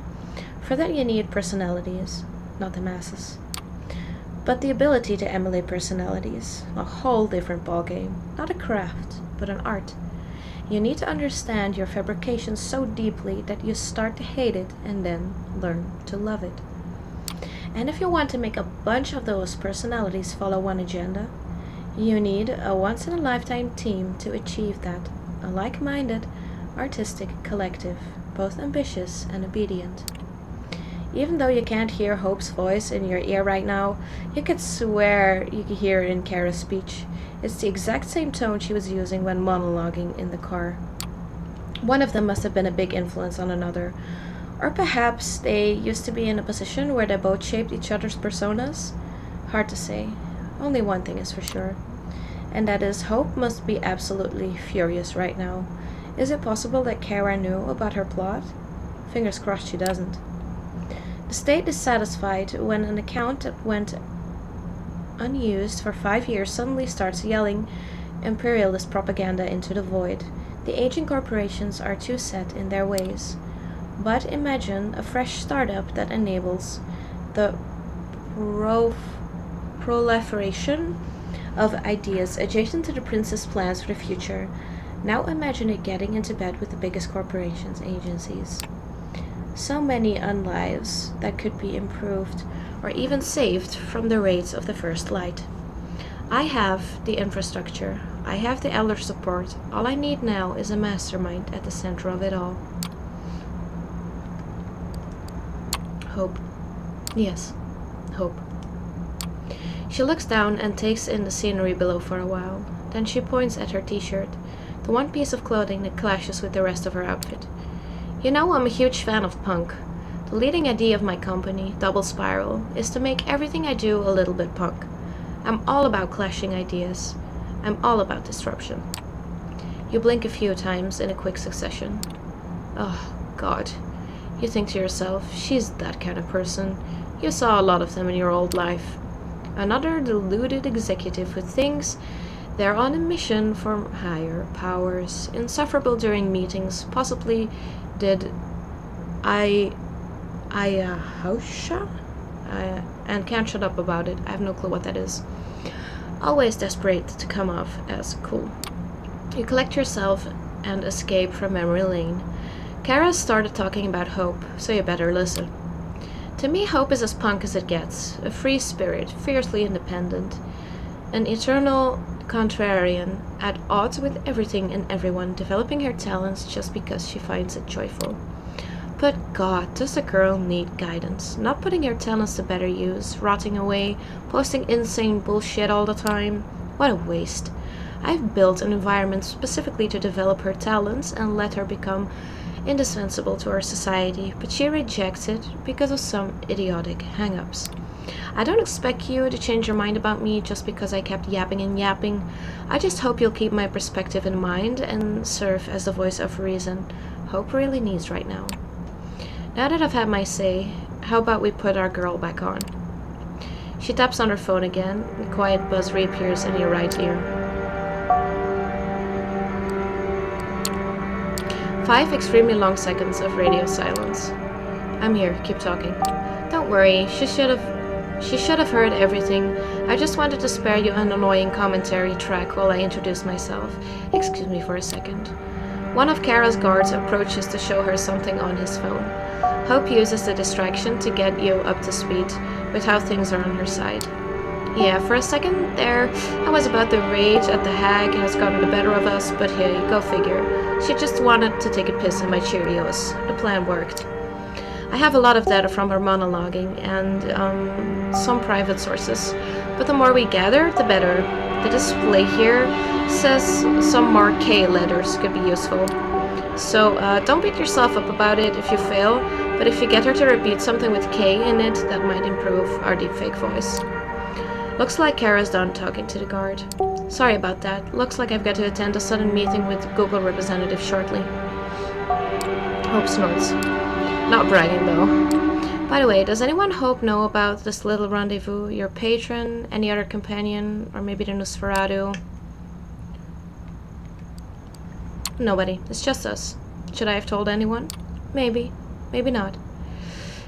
For that you need personalities, not the masses. But the ability to emulate personalities, a whole different ballgame. Not a craft, but an art. You need to understand your fabrication so deeply that you start to hate it and then learn to love it. And if you want to make a bunch of those personalities follow one agenda, you need a once-in-a-lifetime team to achieve that. A like-minded, artistic collective, both ambitious and obedient. Even though you can't hear Hope's voice in your ear right now, you could swear you could hear it in Kara's speech. It's the exact same tone she was using when monologuing in the car. One of them must have been a big influence on another. Or perhaps they used to be in a position where they both shaped each other's personas? Hard to say. Only one thing is for sure. And that is, Hope must be absolutely furious right now. Is it possible that Kara knew about her plot? Fingers crossed she doesn't. The state is satisfied when an account that went unused for 5 years suddenly starts yelling imperialist propaganda into the void. The aging corporations are too set in their ways. But imagine a fresh startup that enables the proliferation of ideas adjacent to the prince's plans for the future. Now imagine it getting into bed with the biggest corporations agencies. So many unlives that could be improved or even saved from the raids of the First Light. I have the infrastructure. I have the elder support. All I need now is a mastermind at the center of it all. Hope. Yes, hope. She looks down and takes in the scenery below for a while. Then she points at her t-shirt, the one piece of clothing that clashes with the rest of her outfit. You know, I'm a huge fan of punk. The leading idea of my company, Double Spiral, is to make everything I do a little bit punk. I'm all about clashing ideas. I'm all about disruption. You blink a few times in a quick succession. Oh, God. You think to yourself, she's that kind of person. You saw a lot of them in your old life. Another deluded executive who thinks they're on a mission for higher powers, insufferable during meetings, possibly did xoxo? And can't shut up about it. I have no clue what that is. Always desperate to come off as cool. You collect yourself and escape from memory lane. Kara started talking about hope, so you better listen. To me, hope is as punk as it gets. A free spirit, fiercely independent. An eternal contrarian, at odds with everything and everyone, developing her talents just because she finds it joyful. But God, does a girl need guidance? Not putting her talents to better use, rotting away, posting insane bullshit all the time. What a waste. I've built an environment specifically to develop her talents and let her become indispensable to our society, but she rejects it because of some idiotic hang-ups. I don't expect you to change your mind about me just because I kept yapping and yapping. I just hope you'll keep my perspective in mind and serve as the voice of reason hope really needs right now. Now that I've had my say, how about we put our girl back on? She taps on her phone again, and a quiet buzz reappears in your right ear. 5 extremely long seconds of radio silence. I'm here, keep talking. Don't worry, she should have heard everything. I just wanted to spare you an annoying commentary track while I introduce myself. Excuse me for a second. One of Kara's guards approaches to show her something on his phone. Hope uses the distraction to get you up to speed with how things are on her side. Yeah, for a second there, I was about the rage at the hag has gotten the better of us, but hey, go figure. She just wanted to take a piss in my Cheerios. The plan worked. I have a lot of data from her monologuing and some private sources, but the more we gather, the better. The display here says some more K letters could be useful. So don't beat yourself up about it if you fail, but if you get her to repeat something with K in it, that might improve our deepfake voice. Looks like Kara's done talking to the guard. Sorry about that. Looks like I've got to attend a sudden meeting with Google representative shortly. Hope snorts. Not bragging though. By the way, does anyone Hope know about this little rendezvous? Your patron, any other companion, or maybe the Nosferatu? Nobody. It's just us. Should I have told anyone? Maybe. Maybe not.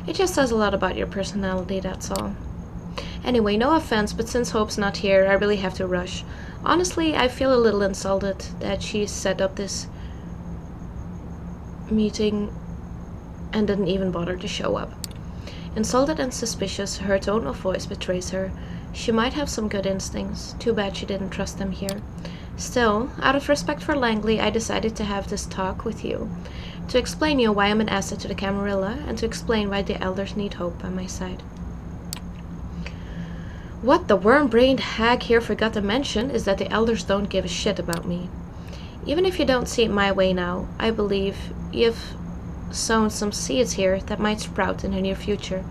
It just says a lot about your personality, that's all. Anyway, no offense, but since Hope's not here, I really have to rush. Honestly, I feel a little insulted that she set up this meeting and didn't even bother to show up. Insulted and suspicious, her tone of voice betrays her. She might have some good instincts. Too bad she didn't trust them here. Still, out of respect for Langley, I decided to have this talk with you. To explain you why I'm an asset to the Camarilla, and to explain why the elders need Hope by my side. What the worm-brained hag here forgot to mention is that the elders don't give a shit about me. Even if you don't see it my way now, I believe you've sown some seeds here that might sprout in the near future.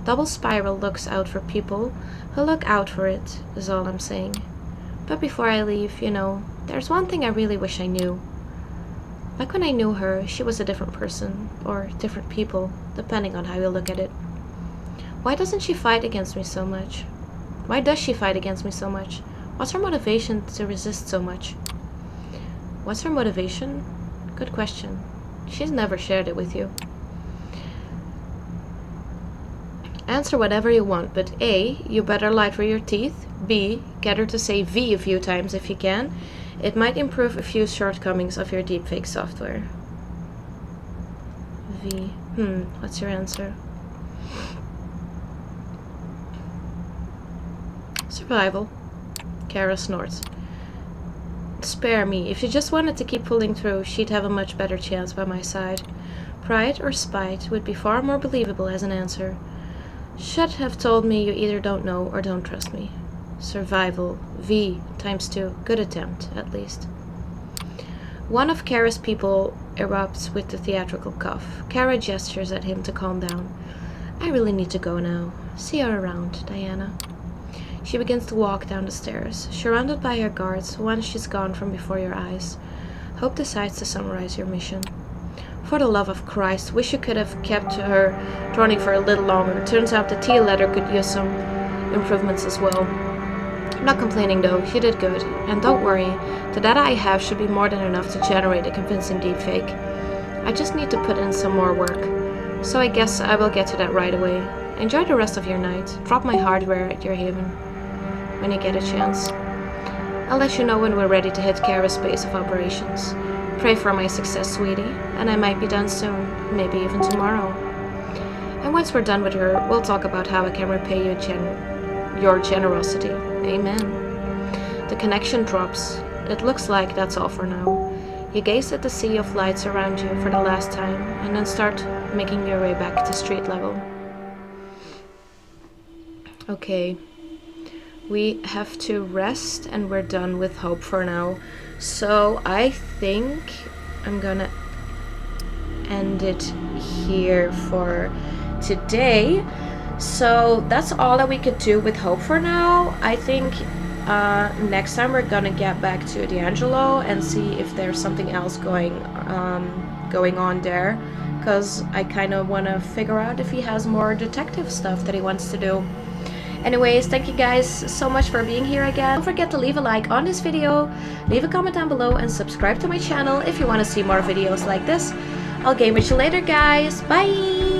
Double Spiral looks out for people who look out for it, is all I'm saying. But before I leave, you know, there's one thing I really wish I knew. Like when I knew her, she was a different person, or different people, depending on how you look at it. Why doesn't she fight against me so much? Why does she fight against me so much? What's her motivation to resist so much? What's her motivation? Good question. She's never shared it with you. Answer whatever you want, but A, you better lie through your teeth. B, get her to say V a few times if you can. It might improve a few shortcomings of your deepfake software. V. What's your answer? Survival. Kara snorts. Spare me. If she just wanted to keep pulling through, she'd have a much better chance by my side. Pride or spite would be far more believable as an answer. Should have told me you either don't know or don't trust me. Survival. V times 2. Good attempt, at least. One of Kara's people erupts with the theatrical cough. Kara gestures at him to calm down. I really need to go now. See you around, Diana. She begins to walk down the stairs, surrounded by her guards once she's gone from before your eyes. Hope decides to summarize your mission. For the love of Christ, wish you could have kept her droning for a little longer. Turns out the tea letter could use some improvements as well. I'm not complaining though, she did good. And don't worry, the data I have should be more than enough to generate a convincing deepfake. I just need to put in some more work. So I guess I will get to that right away. Enjoy the rest of your night. Drop my hardware at your haven when you get a chance. I'll let you know when we're ready to hit Kara's base of operations. Pray for my success, sweetie, and I might be done soon, maybe even tomorrow. And once we're done with her, we'll talk about how I can repay you your generosity. Amen. The connection drops. It looks like that's all for now. You gaze at the sea of lights around you for the last time, and then start making your way back to street level. Okay. We have to rest, and we're done with Hope for now. So I think I'm gonna end it here for today. So that's all that we could do with Hope for now. I think next time we're gonna get back to D'Angelo and see if there's something else going on there, because I kind of want to figure out if he has more detective stuff that he wants to do. Anyways, thank you guys so much for being here again. Don't forget to leave a like on this video, leave a comment down below, and subscribe to my channel if you want to see more videos like this. I'll game with you later, guys. Bye!